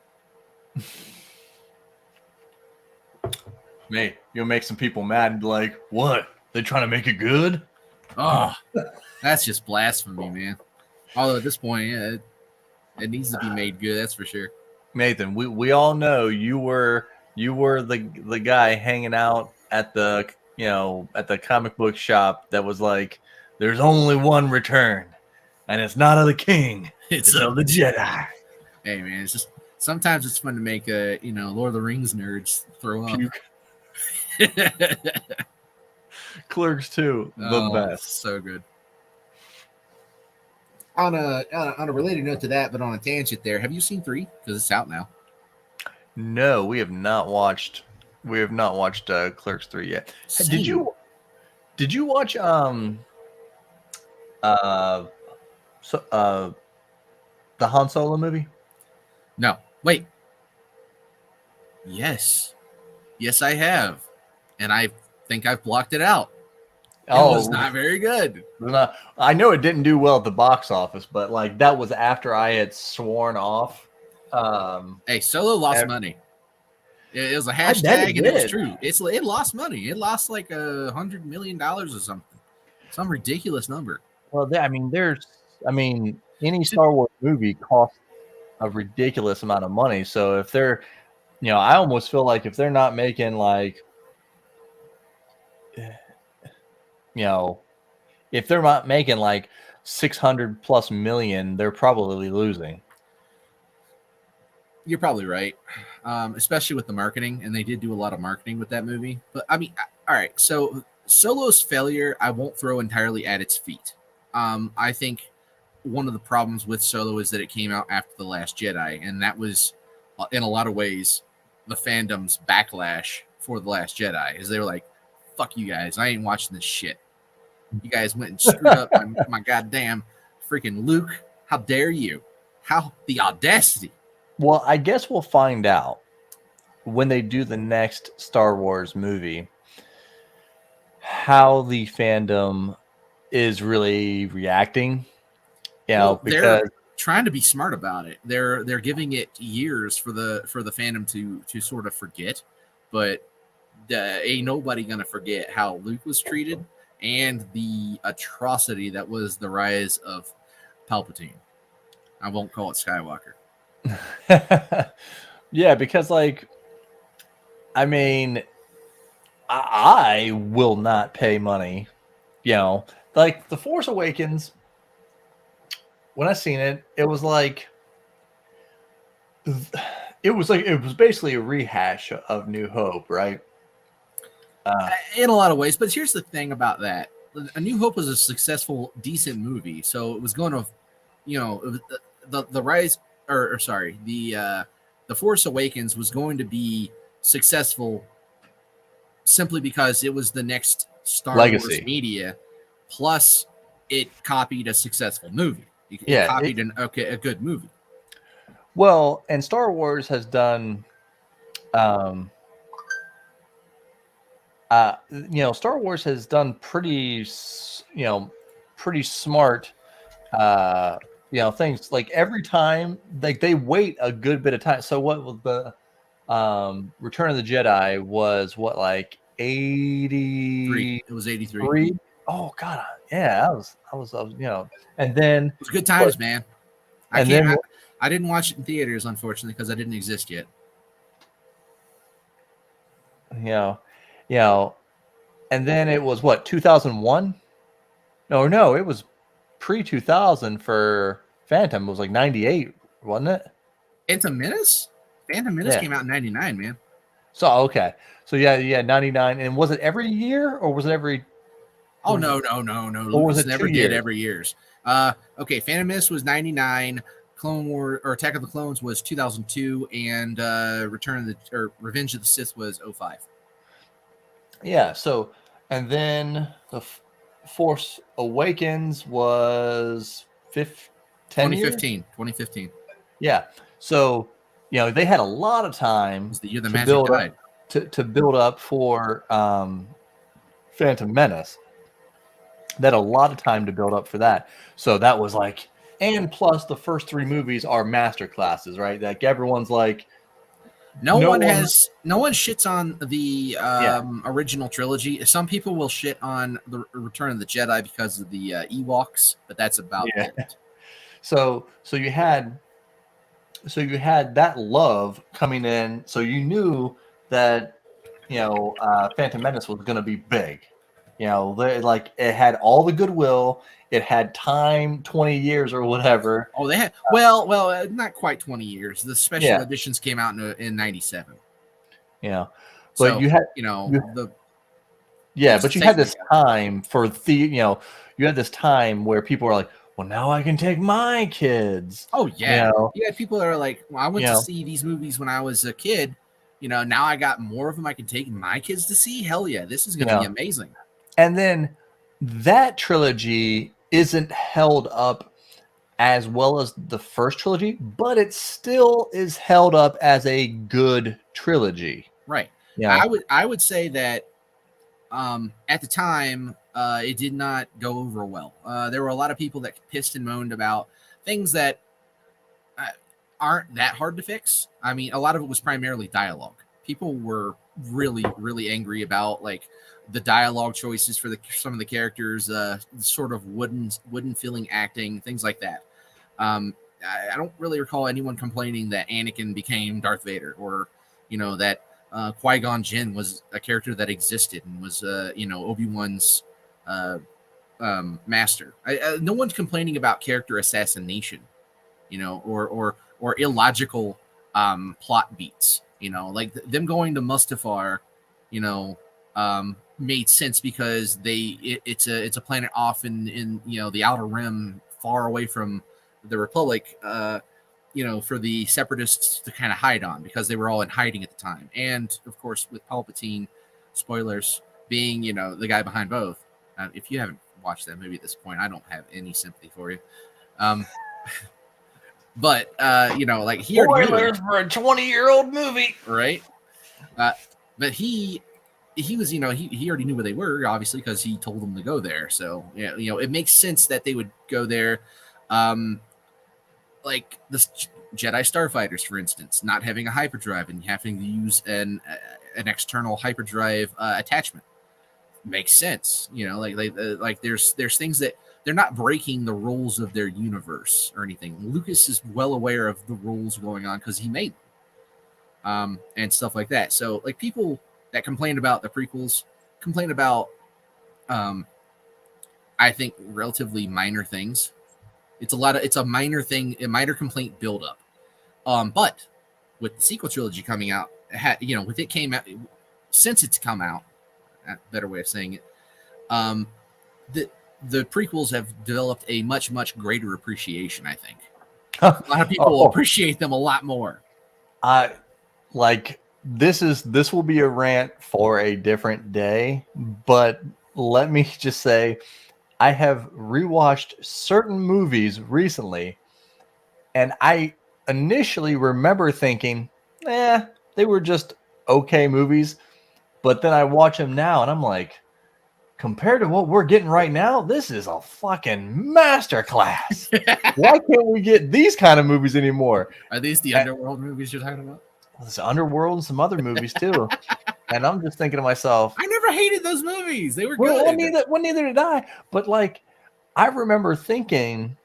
Mate, you'll make some people mad and be like, what? They trying to make it good? Oh, that's just blasphemy, man. Although at this point, yeah, it needs to be made good, that's for sure. Nathan, we all know you were the guy hanging out at the comic book shop that was like, there's only one return, and it's not of the king, it's of the Jedi. Hey man, it's just sometimes it's fun to make Lord of the Rings nerds throw up. Clerks 2, the best. So good. On a related note to that, but on a tangent there, have you seen 3? Because it's out now. No, we have not watched Clerks 3 yet. Same. Did you watch the Han Solo movie? No. Wait. Yes, I have, and I think I've blocked it out. It was not very good. I know it didn't do well at the box office, but like that was after I had sworn off. Hey, Solo lost money. It was a hashtag, and it was true. It lost money. It lost like $100 million or something, some ridiculous number. Well, any Star Wars movie costs a ridiculous amount of money. So if they're, I almost feel like if they're not making like, if they're not making like 600 plus million, they're probably losing. You're probably right, especially with the marketing, and they did do a lot of marketing with that movie. But I mean, all right, so Solo's failure, I won't throw entirely at its feet. I think one of the problems with Solo is that it came out after The Last Jedi, and that was, in a lot of ways, the fandom's backlash for The Last Jedi, is they were like, fuck you guys, I ain't watching this shit. You guys went and screwed up my goddamn freaking Luke. How dare you? How the audacity. Well, I guess we'll find out when they do the next Star Wars movie how the fandom is really reacting. Because they're trying to be smart about it. They're giving it years for the fandom to sort of forget, but ain't nobody gonna forget how Luke was treated and the atrocity that was the rise of Palpatine. I won't call it Skywalker. Yeah, because I will not pay money. Like The Force Awakens, when I seen it, it was basically a rehash of New Hope, right? In a lot of ways, but here's the thing about that: A New Hope was a successful, decent movie, so it was going to, the rise, the Force Awakens was going to be successful simply because it was the next Star Wars media, plus it copied a successful movie. It copied a good movie. Well, and Star Wars has done, Star Wars has done pretty smart, things. Like every time, like they wait a good bit of time. So what was the Return of the Jedi was what, like 83? It was 83. Oh God, yeah, I was, and then it was good times, man. I didn't watch it in theaters, unfortunately, because I didn't exist yet. you know, you know, and then it was what 2001? No, it was pre 2000 for Phantom. It was like 98, wasn't it? Phantom Menace? Phantom Menace Yeah. came out in 99, man. So okay, so yeah, 99. And was it every year or was it every? Oh, no. Or was Lucas it never 2 did years? every years. Okay, Phantom Menace was 99. Clone War or Attack of the Clones was 2002, and Revenge of the Sith was 05. Yeah. So, and then the Force Awakens was 10 years. 2015. Yeah. So, they had a lot of time It was the year the to magic build died. up to build up for Phantom Menace. They had a lot of time to build up for that. So that was like, and plus the first 3 movies are master classes, right? Like everyone's like, No one shits on the Yeah. original trilogy. Some people will shit on the Return of the Jedi because of the Ewoks, but that's about Yeah. it. So you had that love coming in. So you knew that Phantom Menace was going to be big. Like it had all the goodwill. It had time, 20 years or whatever. Oh, they had not quite 20 years. The special editions came out in 97. Yeah, but So, you had but you had this time for you had this time where people were like, well, now I can take my kids. Oh yeah, yeah. People are like, well, I went to see these movies when I was a kid. Now I got more of them I can take my kids to see. Hell yeah, this is going to be amazing. And then that trilogy isn't held up as well as the first trilogy, but it still is held up as a good trilogy. Right. Yeah. I would say that at the time it did not go over well. There were a lot of people that pissed and moaned about things that aren't that hard to fix. I mean, a lot of it was primarily dialogue. People were really, really angry about like the dialogue choices for some of the characters, sort of wooden feeling acting, things like that. I don't really recall anyone complaining that Anakin became Darth Vader, or that Qui-Gon Jinn was a character that existed and was Obi-Wan's master. No one's complaining about character assassination, or illogical plot beats. Like them going to Mustafar, made sense because it's a planet off in the Outer Rim, far away from the Republic, for the Separatists to kind of hide on, because they were all in hiding at the time. And of course, with Palpatine, spoilers, being the guy behind both. If you haven't watched that movie at this point, I don't have any sympathy for you. But like he spoilers for a 20-year-old movie, right? But he was, he already knew where they were, obviously, because he told them to go there. So it makes sense that they would go there. Like the Jedi starfighters, for instance, not having a hyperdrive and having to use an external hyperdrive attachment makes sense. Like there's things that they're not breaking the rules of their universe or anything. Lucas is well aware of the rules going on because he made them, and stuff like that. So like people that complain about the prequels complain about, I think, relatively minor things. It's a minor thing, a minor complaint buildup. But with the sequel trilogy coming out, with it came out, since it's come out, a better way of saying it, the prequels have developed a much, much greater appreciation, I think. A lot of people appreciate them a lot more. This will be a rant for a different day, but let me just say, I have rewatched certain movies recently, and I initially remember thinking, they were just okay movies. But then I watch them now, and I'm like, compared to what we're getting right now, this is a fucking masterclass. Why can't we get these kind of movies anymore? Are these the Underworld movies you're talking about? There's Underworld and some other movies too. And I'm just thinking to myself, I never hated those movies. They were good. Well, neither did I. But like, I remember thinking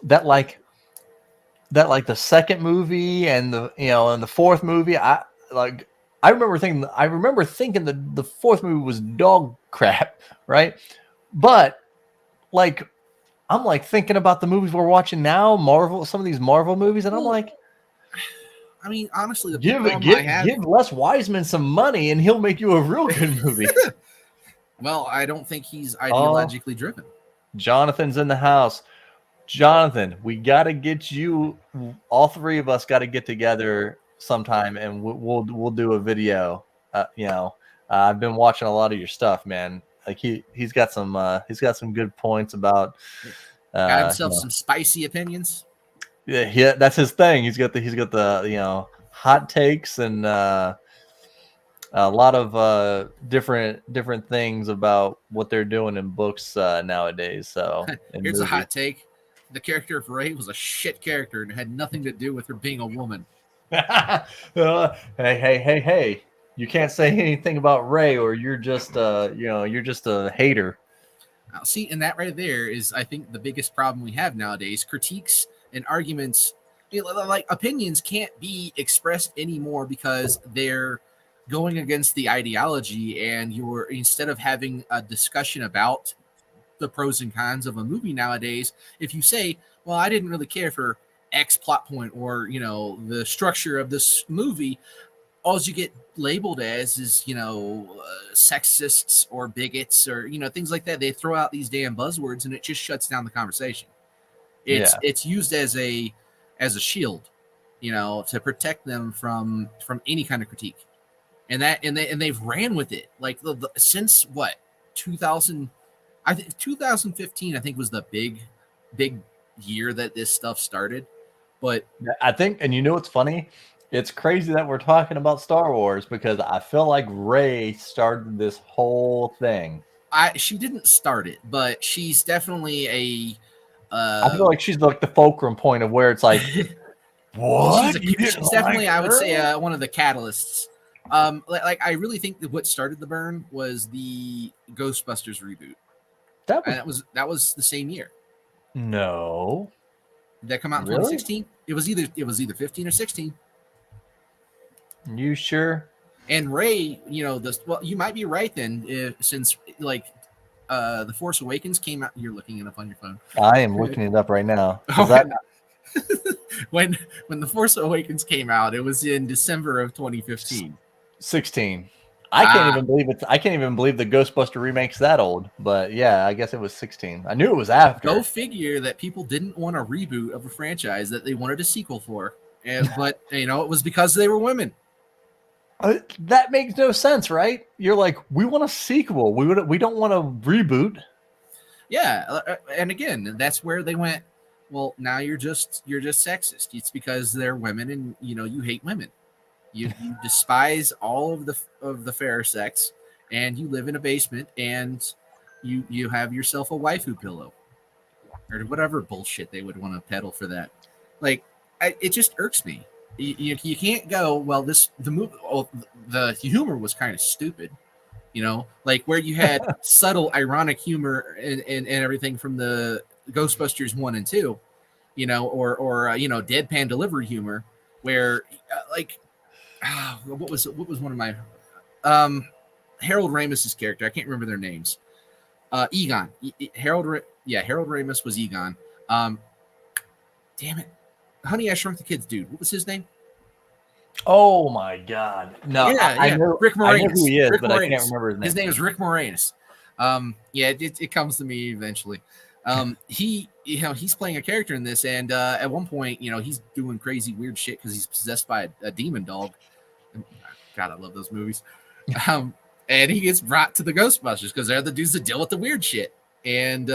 that the second movie and the fourth movie, I remember thinking the fourth movie was dog crap, right? But like I'm like thinking about the movies we're watching now, some of these Marvel movies, and I'm like, I mean, honestly, the give problem I have. give Les Wiseman some money, and he'll make you a real good movie. Well, I don't think he's ideologically driven. Jonathan's in the house. Jonathan, we got to get you. All three of us got to get together sometime, and we'll do a video. I've been watching a lot of your stuff, man. Like he's got some good points about. Got himself some spicy opinions. Yeah, that's his thing. He's got the hot takes and a lot of different things about what they're doing in books nowadays. So here's a hot take: the character of Rey was a shit character and had nothing to do with her being a woman. Hey! You can't say anything about Rey, or you're just you're just a hater. See, and that right there is, I think, the biggest problem we have nowadays. Critiques and arguments, like opinions, can't be expressed anymore because they're going against the ideology. And instead of having a discussion about the pros and cons of a movie nowadays, if you say, "Well, I didn't really care for X plot point or the structure of this movie," all you get labeled as is sexists or bigots or things like that. They throw out these damn buzzwords and it just shuts down the conversation. It's used as a shield, to protect them from any kind of critique. And they've ran with it like since what 2000. I think 2015 I think was the big year that this stuff started. But I think, and what's funny? It's crazy that we're talking about Star Wars because I feel like Rey started this whole thing. She didn't start it, but she's definitely I feel like she's like the fulcrum point of where it's like, what? She's definitely, I would say, one of the catalysts. Like I really think that what started the burn was the Ghostbusters reboot. That was the same year. No, did that come out in 2016? It was either 15 or 16. You sure? And Rey, you might be right then, since The Force Awakens came out. You're looking it up on your phone. I am looking it up right now. When The Force Awakens came out, it was in December of 2015. 16. I can't even believe it. I can't even believe the Ghostbuster remake's that old. But yeah, I guess it was 16. I knew it was after. Go figure that people didn't want a reboot of a franchise that they wanted a sequel for, but it was because they were women. That makes no sense, right? You're like, we want a sequel. We don't want a reboot. Yeah, and again, that's where they went. Well, now you're just sexist. It's because they're women, and you hate women. You despise all of the fair sex, and you live in a basement, and you have yourself a waifu pillow, or whatever bullshit they would want to peddle for that. Like, it just irks me. You can't go, well, the humor was kind of stupid, like where you had subtle ironic humor and everything from the Ghostbusters 1 and 2, or deadpan delivery humor where what was one of my Harold Ramis's character, I can't remember their names. Egon. Harold Ramis was Egon. Damn it. Honey, I Shrunk the Kids dude. What was his name? Oh my God! No, yeah, I know Rick Moranis. I know who he is, Rick but Moranis. I can't remember his name. His name is Rick Moranis. It comes to me eventually. He's playing a character in this, and at one point, he's doing crazy weird shit because he's possessed by a demon dog. God, I love those movies. And he gets brought to the Ghostbusters because they're the dudes that deal with the weird shit. And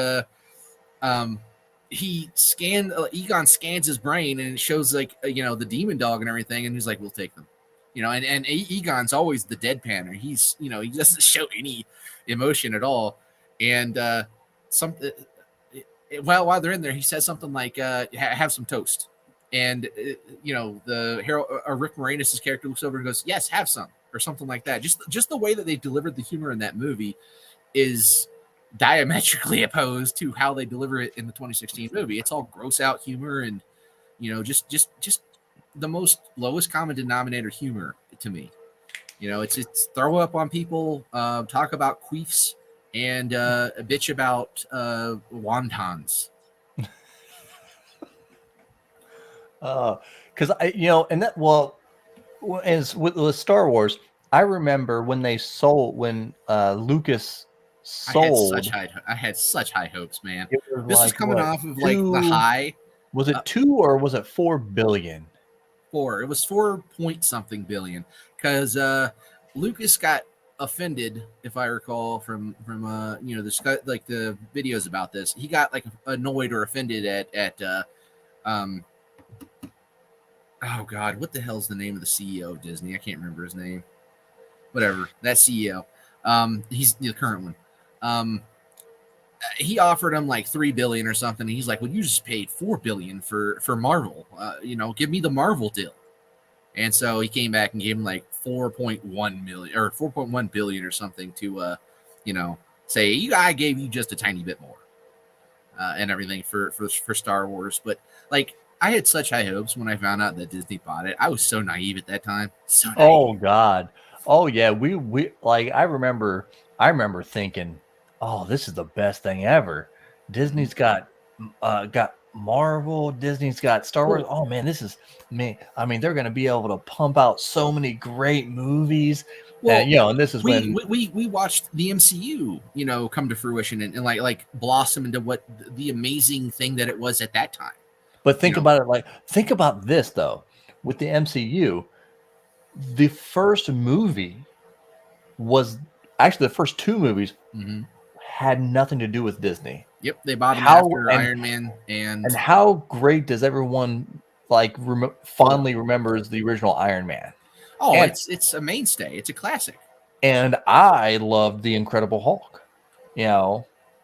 Egon scans his brain and it shows the demon dog and everything, and he's like, we'll take them, and Egon's always the deadpanner. He's he doesn't show any emotion at all. And while they're in there, he says something like have some toast, and the Rick Moranis' character looks over and goes, yes, have some, or something like that. Just the way that they delivered the humor in that movie is diametrically opposed to how they deliver it in the 2016 movie. It's all gross out humor and just the most lowest common denominator humor to me. You know, it's throw up on people, talk about queefs, and a bitch about wontons. Because and that as with Star Wars, I remember when Lucas sold. I had such high hopes, man. It was This was like coming what off of like the high. Was it 2 or was it 4 billion? 4. It was 4 point something billion because Lucas got offended, if I recall from the videos about this. He got like annoyed or offended at oh god, what the hell's the name of the CEO of Disney? I can't remember his name. Whatever, that CEO. He's the current one. He offered him like 3 billion or something. And he's like, well, you just paid 4 billion for Marvel. Give me the Marvel deal. And so he came back and gave him like 4.1 million or 4.1 billion or something to say I gave you just a tiny bit more and everything for Star Wars. But like, I had such high hopes when I found out that Disney bought it. I was so naive at that time. So naive. Oh God. Oh yeah. We like, I remember thinking, oh, this is the best thing ever. Disney's got Marvel, Disney's got Star Wars. Oh man, this is me. I mean, they're going to be able to pump out so many great movies. Well, and this is when we watched the MCU, come to fruition and like blossom into what the amazing thing that it was at that time. But think about it. Think about this though. With the MCU, the first movie was actually the first 2 movies had nothing to do with Disney. Yep, they bought them after Iron Man, and how great does everyone fondly remembers the original Iron Man? Oh, and it's a mainstay. It's a classic. And I loved the Incredible Hulk.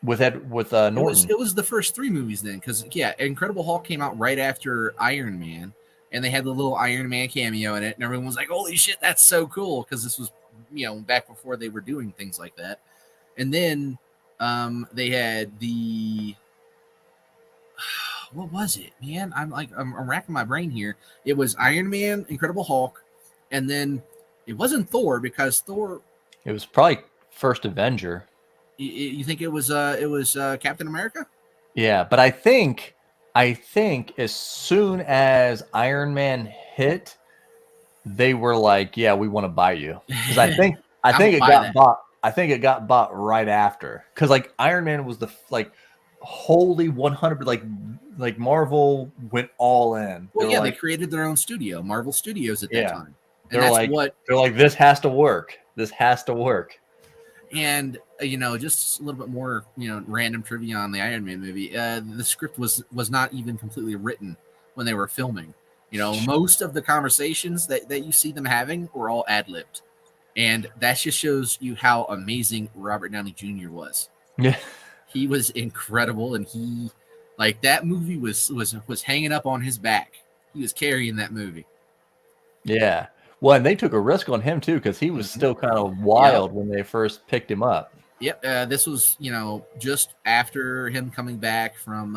With Norton. It was the first 3 movies then, because Incredible Hulk came out right after Iron Man, and they had the little Iron Man cameo in it, and everyone was like, "Holy shit, that's so cool!" Because this was back before they were doing things like that. And then they had the what was it, man? I'm racking my brain here. It was Iron Man, Incredible Hulk, and then it wasn't Thor because Thor. It was probably first Avenger. You think it was Captain America? Yeah, but I think as soon as Iron Man hit, they were like, "Yeah, we want to buy you." Because I think it got bought. I think it got bought right after. Because like Iron Man was the wholly 100. Like Marvel went all in. Well, they created their own studio, Marvel Studios, at that time. And they're like, this has to work. This has to work. And just a little bit more, random trivia on the Iron Man movie. The script was not even completely written when they were filming. Most of the conversations that you see them having were all ad-libbed. And that just shows you how amazing Robert Downey Jr. was. Yeah. He was incredible, and he that movie was hanging up on his back. He was carrying that movie. Yeah. Well, and they took a risk on him too, because he was still kind of wild when they first picked him up. Yep. This was, just after him coming back from,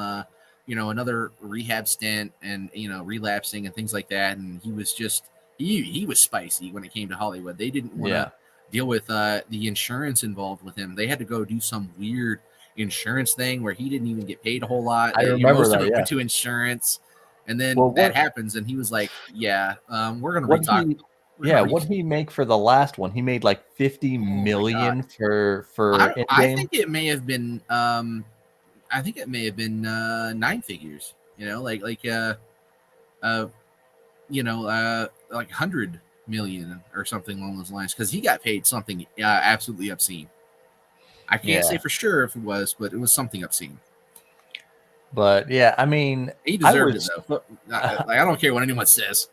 another rehab stint and, relapsing and things like that. And he was just, he was spicy when it came to Hollywood. They didn't want to deal with the insurance involved with him. They had to go do some weird insurance thing where he didn't even get paid a whole lot. I remember that. Went to insurance. And then that happens. And he was like, we're going to retalk. What did he make for the last one? He made like 50 million for Endgame. I think it may have been 9 figures. Like 100 million or something along those lines, because he got paid something absolutely obscene. I can't say for sure if it was, but it was something obscene. But yeah, I mean, he deserved it though. I don't care what anyone says.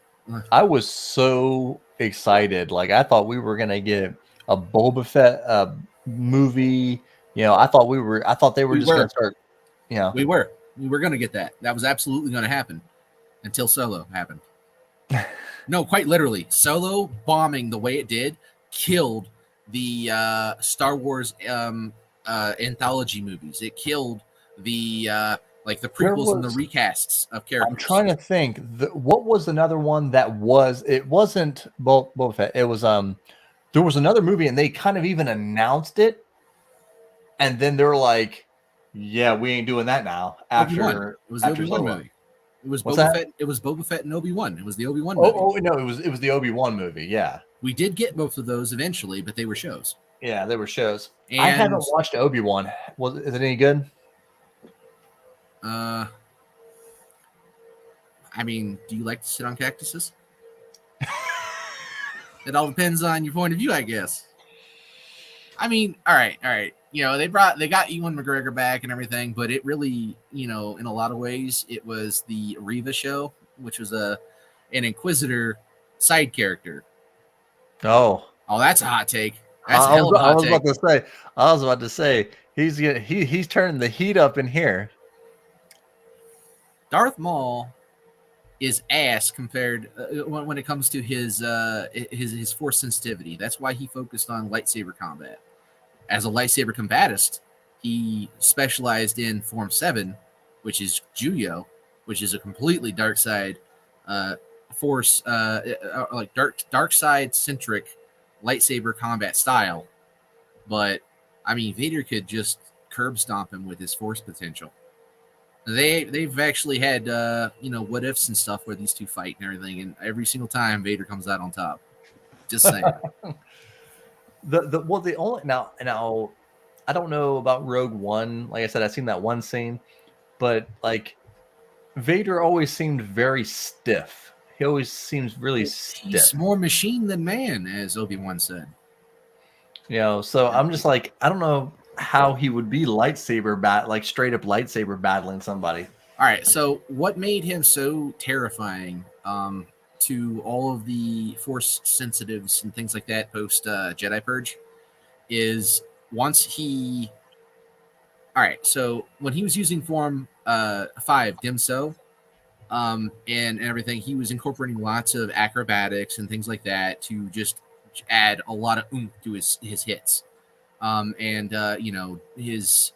I was so excited. Like, I thought we were gonna get a Boba Fett movie. I thought they were gonna start. We were gonna get that. That was absolutely gonna happen until Solo happened. No, quite literally, Solo bombing the way it did killed the Star Wars anthology movies. It killed the the prequels and the recasts of characters. I'm trying to think. What was another one that was? It wasn't Boba Fett. It was there was another movie, and they kind of even announced it, and then they're like, "Yeah, we ain't doing that now." Obi-Wan. After It was the after Obi-Wan Solo. movie. It was What's Boba that? Fett. It was Boba Fett and Obi-Wan. It was the Obi-Wan movie. Oh no, it was the Obi-Wan movie. Yeah, We did get both of those eventually, but they were shows. yeah, they were shows. And I haven't watched Obi-Wan. Is it any good? I mean, do you like to sit on cactuses? It all depends on your point of view, I guess. I mean, all right. You know, they got Ewan McGregor back and everything, but it really, you know, in a lot of ways, it was the Reva show, which was an Inquisitor side character. Oh, that's a hot take. That's a hell of a hot take. I was about to say he's turning the heat up in here. Darth Maul is ass compared when it comes to his force sensitivity. That's why he focused on lightsaber combat. As a lightsaber combatist, he specialized in Form 7, which is Juyo, which is a completely dark side force, like dark side centric lightsaber combat style. But I mean, Vader could just curb stomp him with his force potential. They've actually had what ifs and stuff where these two fight and everything, and every single time Vader comes out on top. Just saying. The only now I don't know about Rogue One. Like I said, I've seen that one scene, but like Vader always seemed very stiff. He always seems really stiff. He's more machine than man, as Obi-Wan said. You know, so I'm just like, I don't know how he would be like straight up lightsaber battling somebody. All right, so what made him so terrifying to all of the force sensitives and things like that post Jedi Purge is once he. All right, so when he was using Form 5 Dim-So and everything, he was incorporating lots of acrobatics and things like that to just add a lot of oomph to his hits. His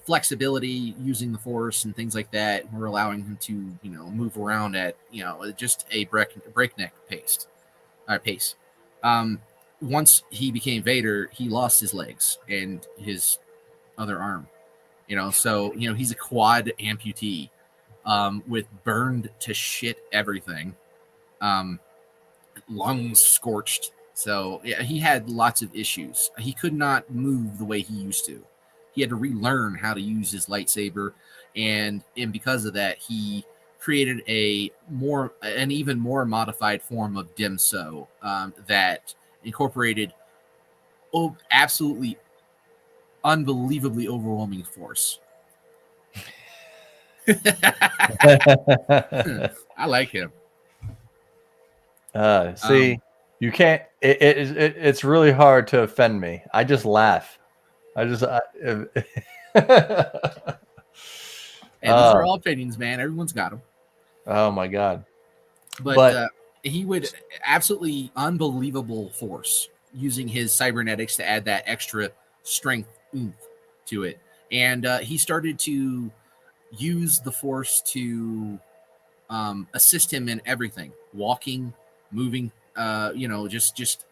flexibility using the force and things like that were allowing him to, move around at, just a breakneck pace. Once he became Vader, he lost his legs and his other arm, so, he's a quad amputee with burned to shit everything, lungs scorched. So yeah, he had lots of issues. He could not move the way he used to. He had to relearn how to use his lightsaber, and because of that, he created an even more modified form of Dim-So that incorporated absolutely unbelievably overwhelming force. I like him. You can't. It's really hard to offend me. I just laugh. And those are all opinions, man. Everyone's got them. Oh my god! But he would absolutely unbelievable force using his cybernetics to add that extra strength oomph to it, and he started to use the force to assist him in everything: walking, moving. Just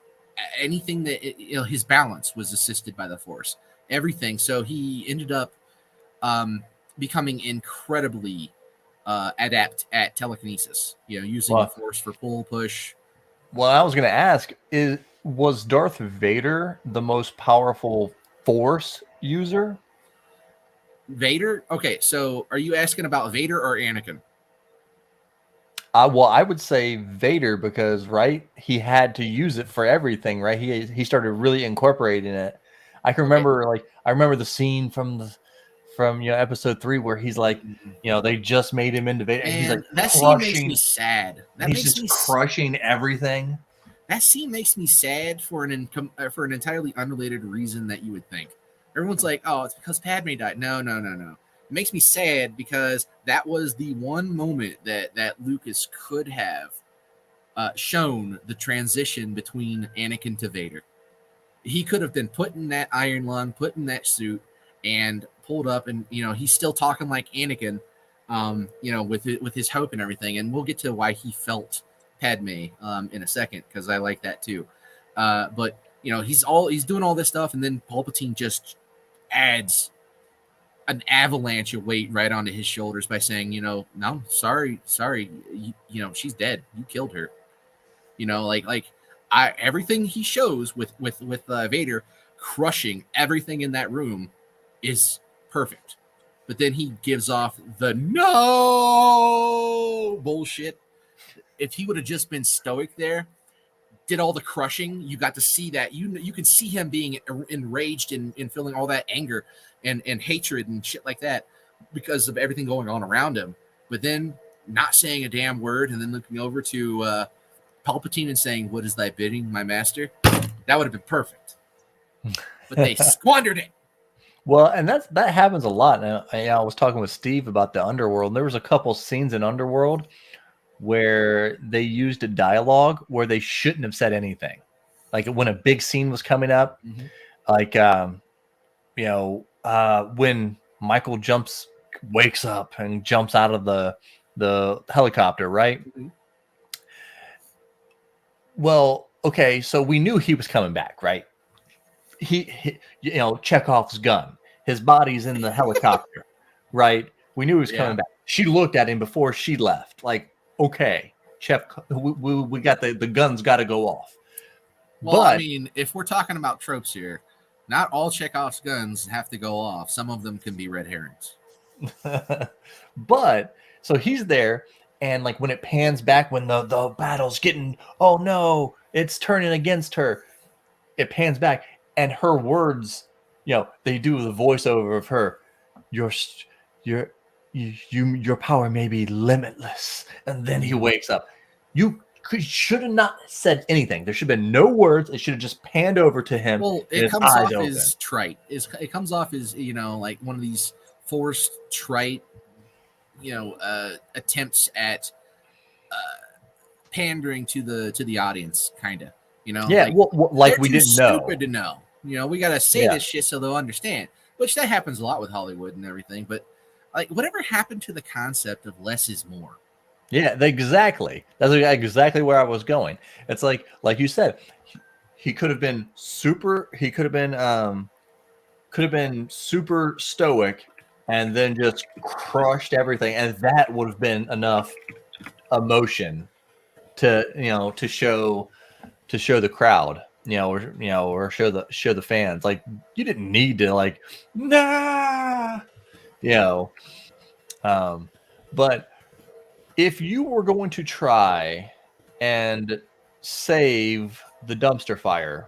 anything that his balance was assisted by the force. Everything. So he ended up becoming incredibly adept at telekinesis. Using the force for pull, push. Well, I was going to ask: was Darth Vader the most powerful force user? Vader? Okay, so are you asking about Vader or Anakin? Well, I would say Vader because, right, he had to use it for everything, right? He started really incorporating it. I can remember, I remember the scene from episode 3 where he's like, they just made him into Vader, and he's like, that scene makes me sad. He's just crushing everything. That scene makes me sad for an entirely unrelated reason that you would think. Everyone's like, oh, it's because Padme died. No. It makes me sad because that was the one moment that Lucas could have shown the transition between Anakin to Vader. He could have been put in that iron lung, put in that suit, and pulled up, and he's still talking like Anakin, with his hope and everything. And we'll get to why he felt Padme in a second because I like that too. But he's doing all this stuff, and then Palpatine just adds an avalanche of weight right onto his shoulders by saying, no, sorry, she's dead. You killed her. Everything he shows with Vader crushing everything in that room is perfect. But then he gives off the no bullshit. If he would have just been stoic there, did all the crushing, you got to see that. You could see him being enraged and feeling all that anger and hatred and shit like that because of everything going on around him. But then not saying a damn word and then looking over to Palpatine and saying, "What is thy bidding, my master?" That would have been perfect. But they squandered it. Well, and that happens a lot. And I was talking with Steve about the Underworld. There was a couple scenes in Underworld where they used a dialogue where they shouldn't have said anything. Like when a big scene was coming up, like when Michael wakes up and jumps out of the helicopter, right? Well, okay, so we knew he was coming back, right? He Chekhov's gun. His body's in the helicopter, right? We knew he was coming back. She looked at him before she left. Like, okay, we got the gun's got to go off. Well, I mean, if we're talking about tropes here, not all Chekhov's guns have to go off. Some of them can be red herrings. But so he's there, and like when it pans back, when the battle's getting, oh no, it's turning against her. It pans back, and her words, they do the voiceover of her. Your power may be limitless, and then he wakes up. You should have not said anything. There should have been no words. It should have just panned over to him. Well, it comes off as trite. It comes off as like one of these forced trite, attempts at pandering to the audience, kind of. Yeah, like we didn't know. Stupid to know. We gotta say this shit so they'll understand. Which that happens a lot with Hollywood and everything. But like, whatever happened to the concept of less is more? Yeah, exactly. That's exactly where I was going. It's like you said, he could have been super. He could have been super stoic, and then just crushed everything, and that would have been enough emotion to show the crowd, or show the fans. Like, you didn't need to but if you were going to try and save the dumpster fire,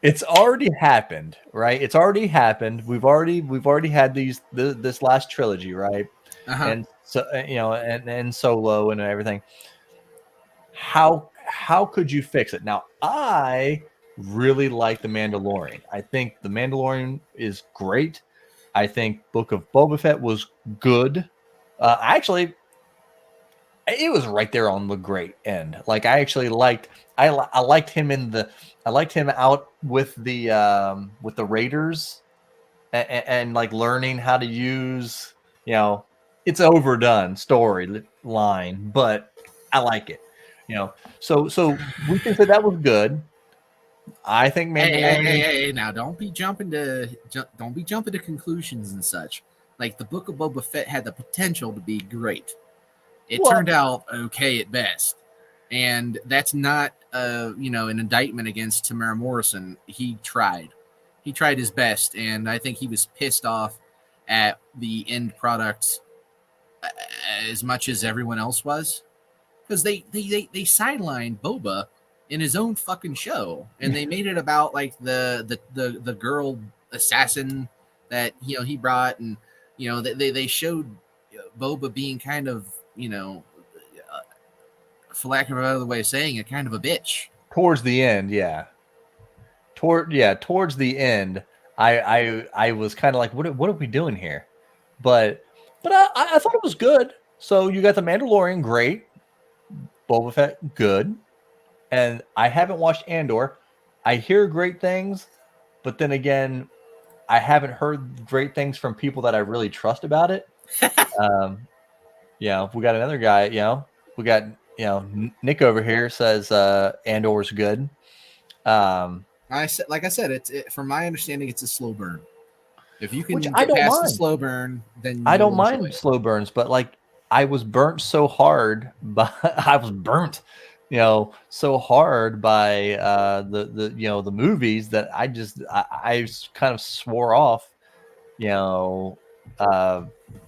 it's already happened, right? It's already happened. We've already had this last trilogy, right? And so and Solo and everything. How could you fix it? Now, I really like The Mandalorian. I think The Mandalorian is great. I think Book of Boba Fett was good. Actually, it was right there on the great end. Like, I actually liked him out with the Raiders and like learning how to use, it's overdone storyline, but I like it. So we think that was good. I think Hey, now don't be jumping to conclusions and such. Like, the Book of Boba Fett had the potential to be great. It turned out okay at best. And that's not an indictment against Tamara Morrison. He tried his best, and I think he was pissed off at the end product as much as everyone else was. Because they sidelined Boba in his own fucking show, and they made it about like the girl assassin that he brought, and they showed Boba being kind of, for lack of another way of saying it, kind of a bitch towards the end. Towards the end, I was kind of like, what are we doing here? But I thought it was good. So you got The Mandalorian, great. Boba Fett, good. And I haven't watched Andor. I hear great things, but then again, I haven't heard great things from people that I really trust about it. We got another guy, we got Nick over here says Andor's good. Like I said, from my understanding, it's a slow burn. If you can Which I get don't past the mind. slow burn, then I don't you'll enjoy mind it. slow burns, but like I was burnt so hard by I was burnt, so hard by the movies that I kind of swore off,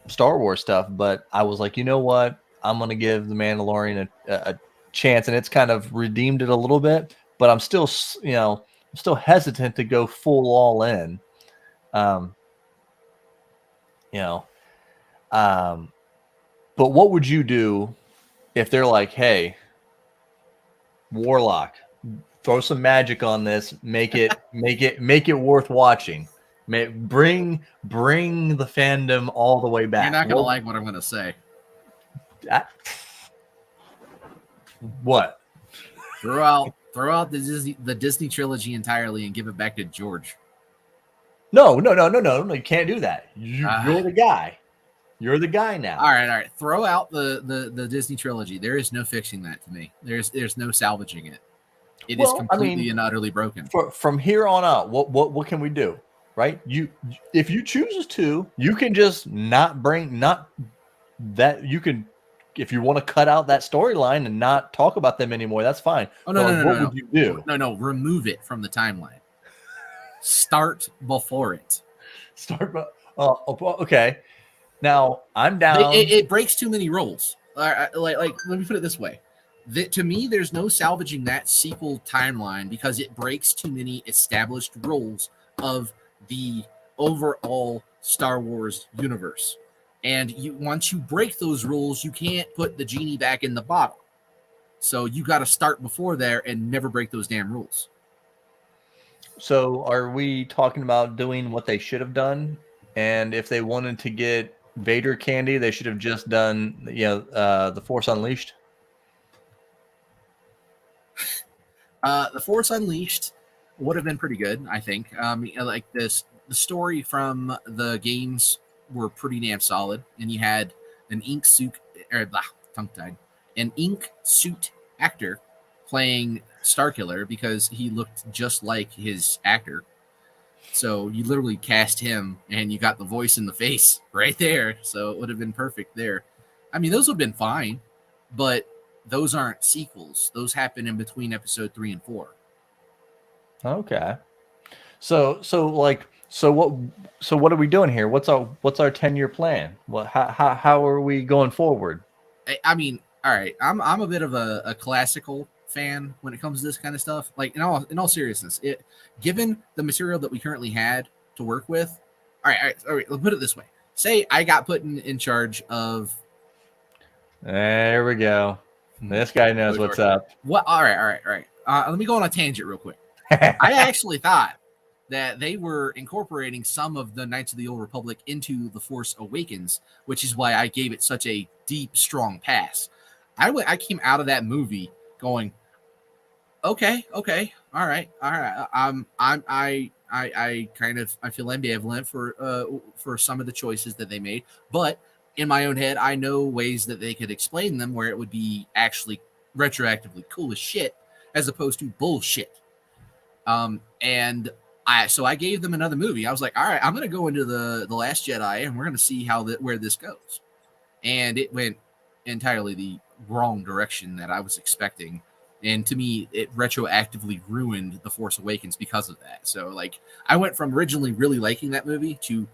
Star Wars stuff. But I was like, you know what? I'm gonna give The Mandalorian a chance, and it's kind of redeemed it a little bit. But I'm still, I'm still hesitant to go full all in. Um, you know, but what would you do if they're like, hey, Warlock, throw some magic on this, make it worth watching. Bring the fandom all the way back. You're not gonna like what I'm gonna say. What? Throw out the Disney trilogy entirely and give it back to George. No, you can't do that. You're the guy. You're the guy now. All right. Throw out the Disney trilogy. There is no fixing that to me. There's no salvaging it. It is completely and utterly broken. From here on out, what can we do? Right? If you choose to, you can just if you want to cut out that storyline and not talk about them anymore, that's fine. Oh no, what would you do? No, remove it from the timeline. Start before it. Okay. Now I'm down. It breaks too many rules. Like let me put it this way. To me, there's no salvaging that sequel timeline because it breaks too many established rules of the overall Star Wars universe. And once you break those rules, you can't put the genie back in the bottle. So you got to start before there and never break those damn rules. So are we talking about doing what they should have done? And if they wanted to get Vader candy, they should have just done, the Force Unleashed. The Force Unleashed would have been pretty good, I think. Like the story from the games were pretty damn solid, and you had an ink suit actor playing Starkiller because he looked just like his actor. So you literally cast him, and you got the voice in the face right there. So it would have been perfect there. I mean, those would have been fine, but those aren't sequels. Those happen in between episode 3 and 4. Okay. So what are we doing here? What's our 10-year plan? How are we going forward? I mean, all right. I'm a bit of a classical fan when it comes to this kind of stuff. Like in all seriousness, given the material that we currently had to work with, all right. Let's put it this way. Say I got put in charge of. There we go. This guy knows what's up. What? All right. Let me go on a tangent real quick. I actually thought that they were incorporating some of the Knights of the Old Republic into The Force Awakens, which is why I gave it such a deep, strong pass. I came out of that movie going, okay, all right. I feel ambivalent for some of the choices that they made, but in my own head, I know ways that they could explain them where it would be actually retroactively cool as shit, as opposed to bullshit. And I gave them another movie. I was like, all right, I'm going to go into the Last Jedi, and we're going to see where this goes. And it went entirely the wrong direction that I was expecting. And to me, it retroactively ruined The Force Awakens because of that. So, like, I went from originally really liking that movie to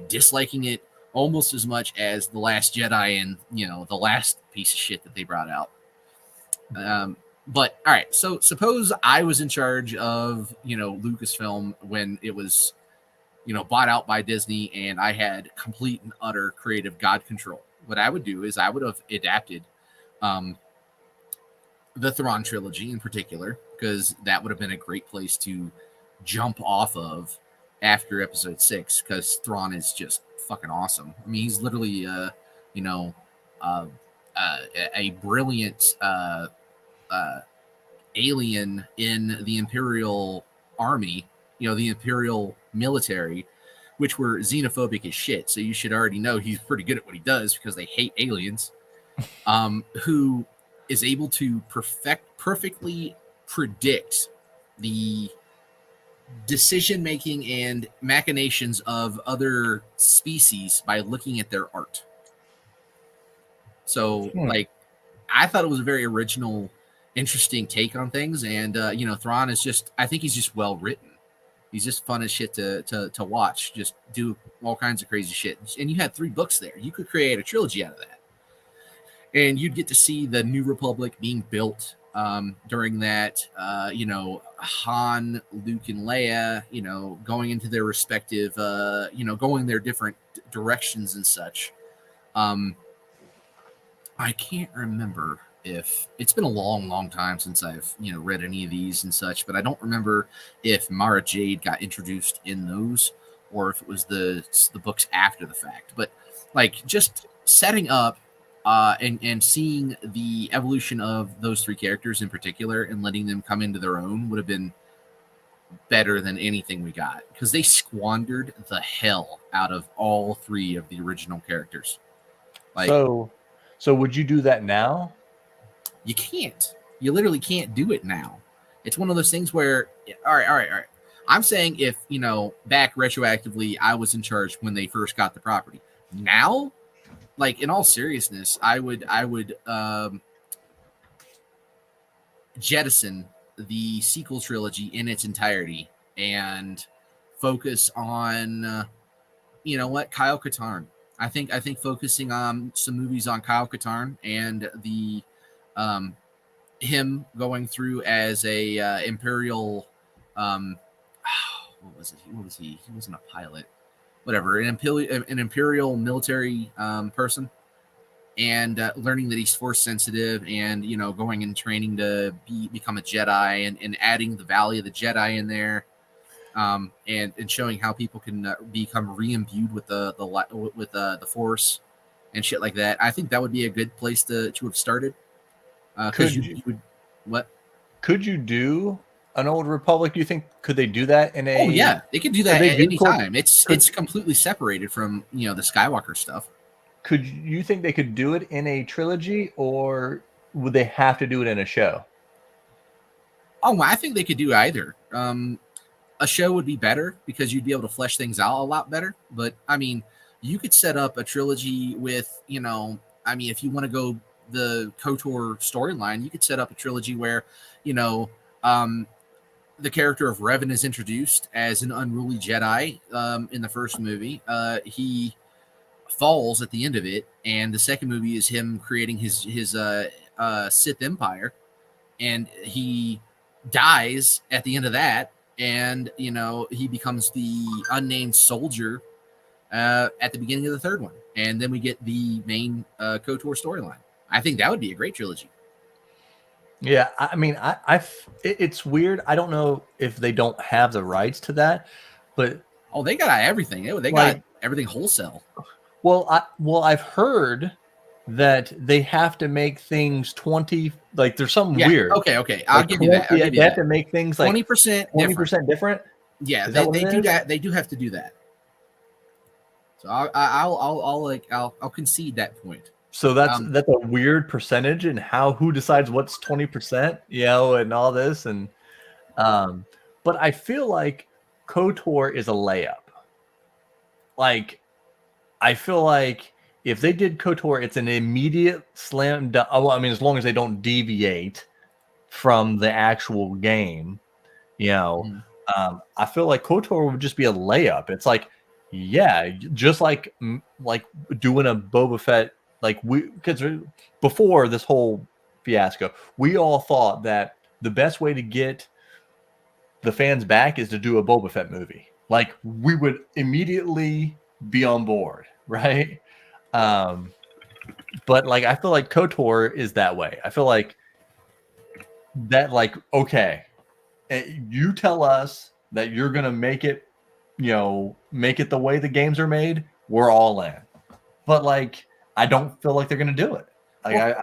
disliking it almost as much as The Last Jedi and, the last piece of shit that they brought out. But all right, so suppose I was in charge of, Lucasfilm when it was, bought out by Disney, and I had complete and utter creative god control. What I would do is I would have adapted the Thrawn trilogy in particular, because that would have been a great place to jump off of after episode 6, because Thrawn is just fucking awesome. I mean, he's literally, a brilliant alien in the Imperial Army, the Imperial military, which were xenophobic as shit. So you should already know he's pretty good at what he does because they hate aliens. Who is able to perfectly predict the decision making and machinations of other species by looking at their art. So, like, I thought it was a very original, interesting take on things. And Thrawn is I think he's just well written. He's just fun as shit to watch. Just do all kinds of crazy shit. And you had 3 books there. You could create a trilogy out of that. And you'd get to see the New Republic being built during that. Han, Luke, and Leia, going into their respective, going their different directions and such. I can't remember if it's been a long time since I've read any of these and such, but I don't remember if Mara Jade got introduced in those or if it was the books after the fact. But like just setting up and seeing the evolution of those 3 characters in particular and letting them come into their own would have been better than anything we got, because they squandered the hell out of all 3 of the original characters. Like, so would you do that now? You can't. You literally can't do it now. It's one of those things where, all right. I'm saying if, back retroactively, I was in charge when they first got the property. Now, like, in all seriousness, I would jettison the sequel trilogy in its entirety and focus on, Kyle Katarn. I think focusing on some movies on Kyle Katarn and the him going through as a Imperial what was it? What was he? He wasn't a pilot. Whatever, an Imperial military person, and learning that he's force sensitive, and going and training to become a Jedi, and adding the Valley of the Jedi in there. And showing how people can become re-imbued with the Force and shit like that. I think that would be a good place to have started. Could you do an Old Republic? Do you think could they do that in a? Oh yeah, they could do that at any time. It's completely separated from the Skywalker stuff. Could you think they could do it in a trilogy, or would they have to do it in a show? Oh, I think they could do either. A show would be better because you'd be able to flesh things out a lot better. But I mean, you could set up a trilogy with, if you want to go the KOTOR storyline, you could set up a trilogy where, the character of Revan is introduced as an unruly Jedi in the first movie. He falls at the end of it, and the second movie is him creating his Sith Empire, and he dies at the end of that. And, he becomes the unnamed soldier at the beginning of the third one. And then we get the main KOTOR storyline. I think that would be a great trilogy. Yeah, I mean, it's weird. I don't know if they don't have the rights to that, but they got everything. They got everything wholesale. Well, I've heard that they have to make things 20, like there's something weird. Okay. I'll give you that. They have to make things like 20% different. Yeah, they do that. They do have to do that. So I'll concede that point. So that's a weird percentage, and who decides what's 20%, and all this, and but I feel like KOTOR is a layup. Like, I feel like if they did KOTOR, it's an immediate slam dunk. Well, I mean, as long as they don't deviate from the actual game, I feel like KOTOR would just be a layup. It's like, just like doing a Boba Fett. Like, because before this whole fiasco, we all thought that the best way to get the fans back is to do a Boba Fett movie. Like, we would immediately be on board, right? But like, I feel like KOTOR is that way. I feel like that, like, okay, you tell us that you're gonna make it the way the games are made, we're all in. But like, I don't feel like they're gonna do it. Like,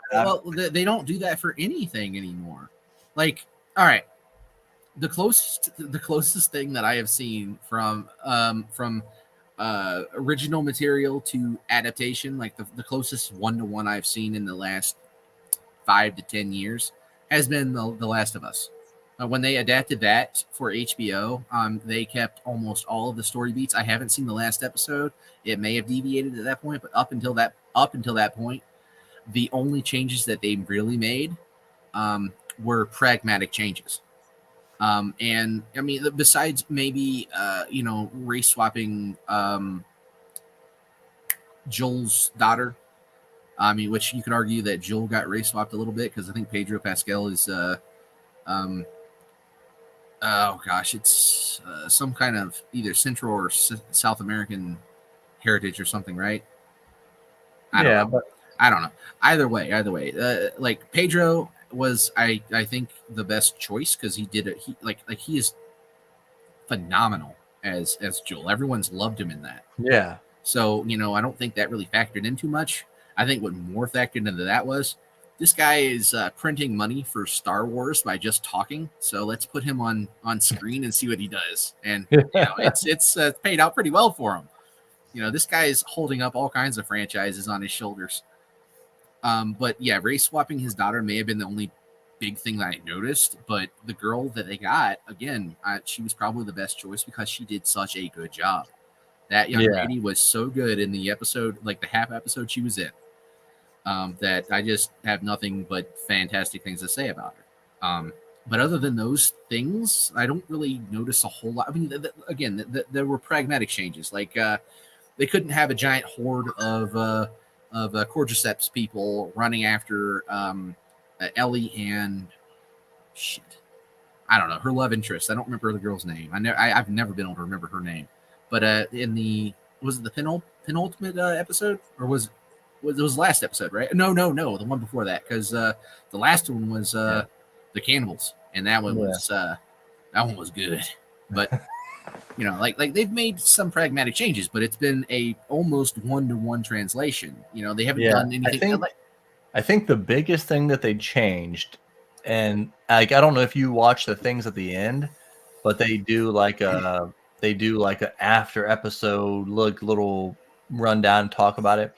they don't do that for anything anymore. Like, all right, the closest thing that I have seen from original material to adaptation, like the closest 1-to-1 I've seen in the last 5 to 10 years has been The Last of Us. When they adapted that for HBO, they kept almost all of the story beats. I haven't seen the last episode. It may have deviated at that point, but up until that point, the only changes that they really made were pragmatic changes. And I mean, besides maybe race swapping Joel's daughter. I mean, which you could argue that Joel got race swapped a little bit because I think Pedro Pascal is oh gosh, it's some kind of either Central or South American heritage or something, right? I don't know. I don't know. Either way, like Pedro was, I think, the best choice because he did it. He is phenomenal as Joel. Everyone's loved him in that. Yeah. So I don't think that really factored in too much. I think what more factored into that was this guy is printing money for Star Wars by just talking. So let's put him on screen and see what he does. And it's paid out pretty well for him. This guy is holding up all kinds of franchises on his shoulders. But yeah, race swapping his daughter may have been the only big thing that I noticed. But the girl that they got, again, she was probably the best choice because she did such a good job. That young lady was so good in the episode, like the half episode she was in, that I just have nothing but fantastic things to say about her. But other than those things, I don't really notice a whole lot. I mean, there were pragmatic changes. Like they couldn't have a giant horde of cordyceps people running after Ellie and shit. I don't know her love interest. I don't remember the girl's name. I've never been able to remember her name. But in was it the penultimate episode, or was it was the last episode, right? No, the one before that, because the last one was the cannibals, and that one was good. But like they've made some pragmatic changes, but it's been a almost 1-to-1 translation. They haven't done anything. I think the biggest thing that they changed, and like I don't know if you watch the things at the end, but they do like an after episode little rundown, talk about it.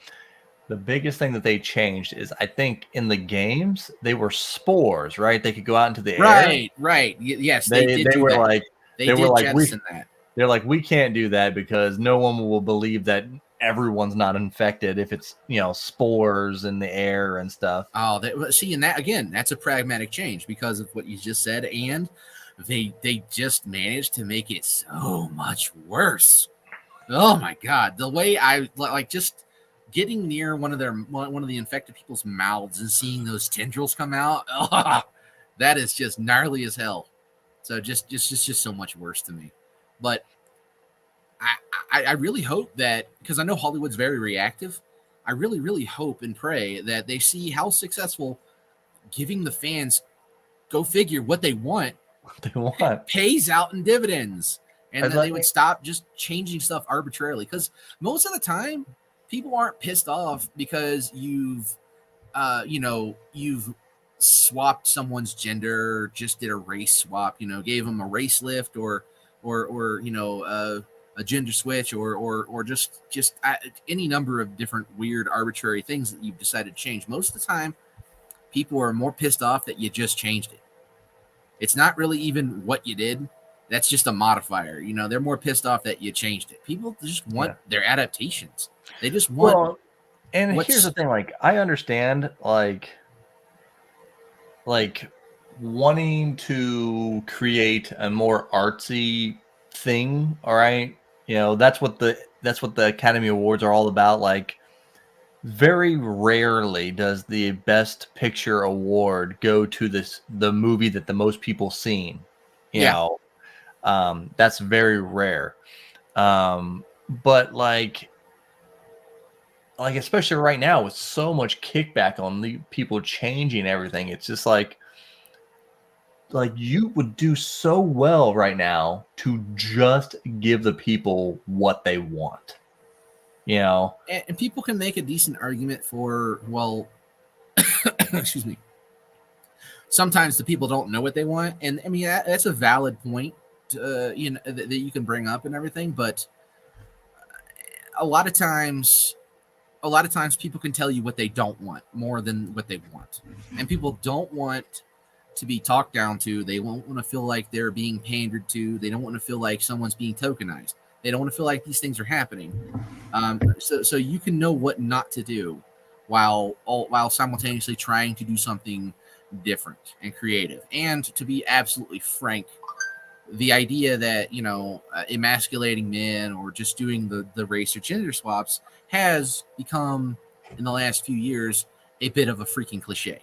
The biggest thing that they changed is I think in the games they were spores, right? They could go out into the air. Right. Yes, they were that. like they were like that. They're like, we can't do that because no one will believe that everyone's not infected if it's spores in the air and stuff. Oh, see, and that again, that's a pragmatic change because of what you just said, and they just managed to make it so much worse. Oh my god, the way I like just getting near one of the infected people's mouths and seeing those tendrils come out. Oh, that is just gnarly as hell. So just so much worse to me. But I really hope that, because I know Hollywood's very reactive, I really, really hope and pray that they see how successful giving the fans, go figure, what they want pays out in dividends. And then they would stop just changing stuff arbitrarily. Because most of the time, people aren't pissed off because you've swapped someone's gender, just did a race swap, gave them a race lift or a gender switch or just any number of different weird arbitrary things that you've decided to change. Most of the time, people are more pissed off that you just changed it. It's not really even what you did. That's just a modifier. They're more pissed off that you changed it. People just want their adaptations. They just want. Well, and here's the thing: like, I understand, like wanting to create a more artsy thing. All right, that's what the Academy Awards are all about. Like, very rarely does the Best Picture award go to the movie that the most people seen. You know, that's very rare. But like especially right now with so much kickback on the people changing everything, it's just like you would do so well right now to just give the people what they want. And people can make a decent argument for, well, excuse me. Sometimes the people don't know what they want, and I mean that's a valid point, that you can bring up and everything. But a lot of times, a lot of times people can tell you what they don't want more than what they want, and people don't want to be talked down to. They won't want to feel like they're being pandered to. They don't want to feel like someone's being tokenized. They don't want to feel like these things are happening. So you can know what not to do while simultaneously trying to do something different and creative. And to be absolutely frank, the idea that, you know, emasculating men or just doing the race or gender swaps has become, in the last few years, a bit of a freaking cliche.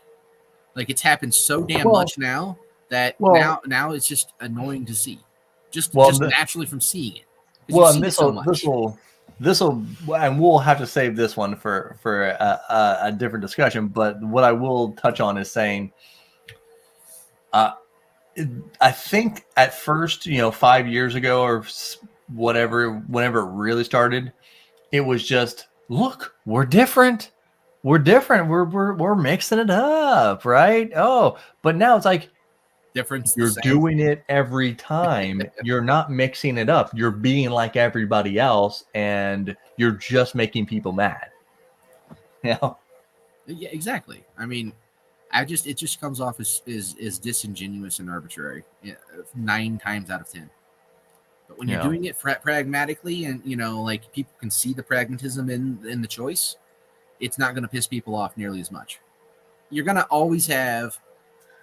Like, it's happened so damn much now that now it's just annoying to see, just naturally from seeing it. Well, and this will, and we'll have to save this one for a different discussion. But what I will touch on is saying, I think at first, you know, 5 years ago or whatever, whenever it really started, it was just, look, we're different. We're different. We're mixing it up, right? Oh, but now it's like, difference. You're doing it every time. You're not mixing it up. You're being like everybody else, and you're just making people mad. Yeah. Yeah, exactly. I mean, it just comes off as disingenuous and arbitrary 9 times out of 10. But when you're doing it pragmatically, and, you know, like, people can see the pragmatism in the choice, it's not going to piss people off nearly as much. You're going to always have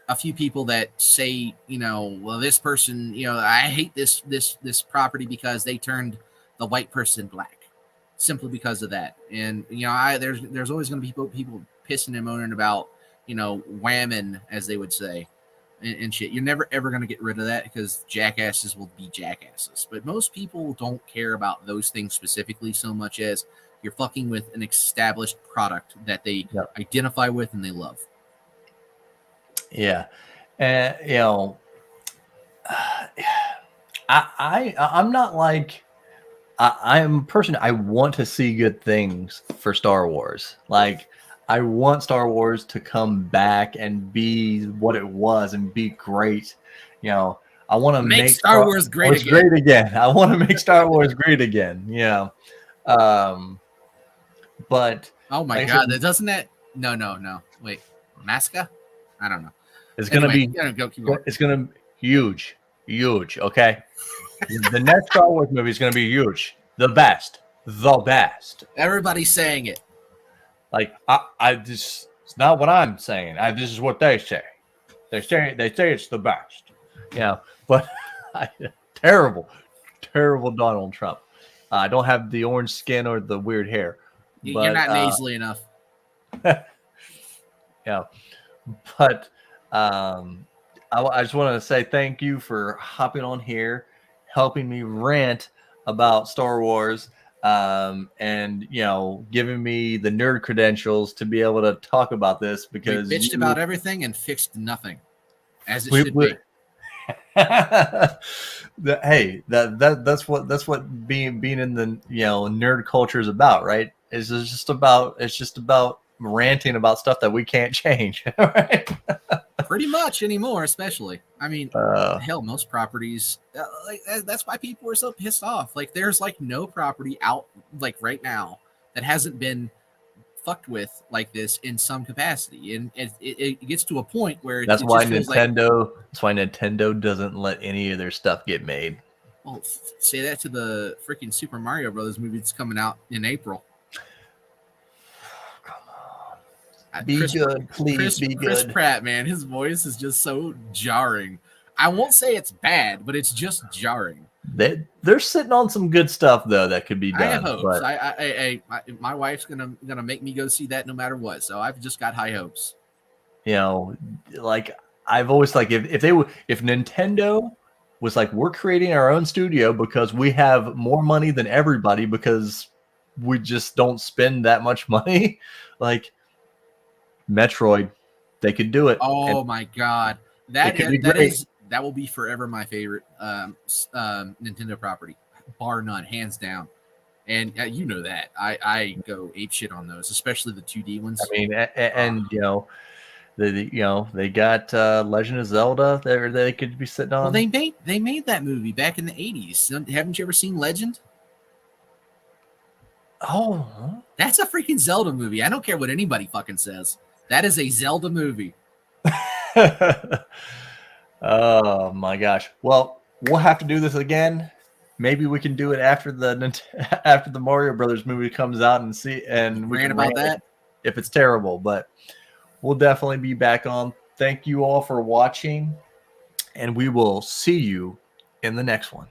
a few people that say, you know, well, this person, you know, I hate this property because they turned the white person black, simply because of that. And, you know, there's always going to be people pissing and moaning about, you know, whamming, as they would say, and shit. You're never ever going to get rid of that, because jackasses will be jackasses. But most people don't care about those things specifically so much as you're fucking with an established product that they identify with and they love. Yeah. And, you know, I'm not like, I'm a person, I want to see good things for Star Wars. Like, I want Star Wars to come back and be what it was and be great. You know, I want to make Star Wars great again. I want to make Star Wars great again. Yeah. But oh my God, doesn't that? No. Wait, Masca? I don't know. It's gonna be. It's gonna be huge. Okay. The next Star Wars movie is gonna be huge. The best. Everybody's saying it. Like, I just, it's not what I'm saying. This is what they say. They say it's the best. Yeah, but terrible Donald Trump. I don't have the orange skin or the weird hair. But, you're not nasally enough. Yeah, but I just want to say thank you for hopping on here, helping me rant about Star Wars, and, you know, giving me the nerd credentials to be able to talk about this, because we bitched about everything and fixed nothing, as it should be. Hey, that's what being in the, you know, nerd culture is about, right? It's just about ranting about stuff that we can't change, right? Pretty much anymore, especially. I mean, hell, most properties, like, that's why people are so pissed off. Like, there's like no property out, like, right now that hasn't been fucked with like this in some capacity, and it gets to a point where that's why Nintendo doesn't let any of their stuff get made. Well, say that to the freaking Super Mario Brothers movie that's coming out in April. Be good, please. Be good. Chris Pratt, man, his voice is just so jarring. I won't say it's bad, but it's just jarring. They're sitting on some good stuff, though, that could be done. I have hopes. My wife's gonna make me go see that no matter what. So I've just got high hopes. You know, like, I've always, like, if Nintendo was like, we're creating our own studio because we have more money than everybody because we just don't spend that much money, like Metroid, they could do it. Oh my God, that will be forever my favorite Nintendo property, bar none, hands down. And you know that I go ape shit on those, especially the 2D ones. I mean, and you know, they got Legend of Zelda there they could be sitting on. Well, they made that movie back in the 80s. Haven't you ever seen Legend? Oh. That's a freaking Zelda movie. I don't care what anybody fucking says. That is a Zelda movie. Oh my gosh. Well, we'll have to do this again. Maybe we can do it after after the Mario Brothers movie comes out and see, and we Rant can about rant that. if it's terrible. But we'll definitely be back on. Thank you all for watching, and we will see you in the next one.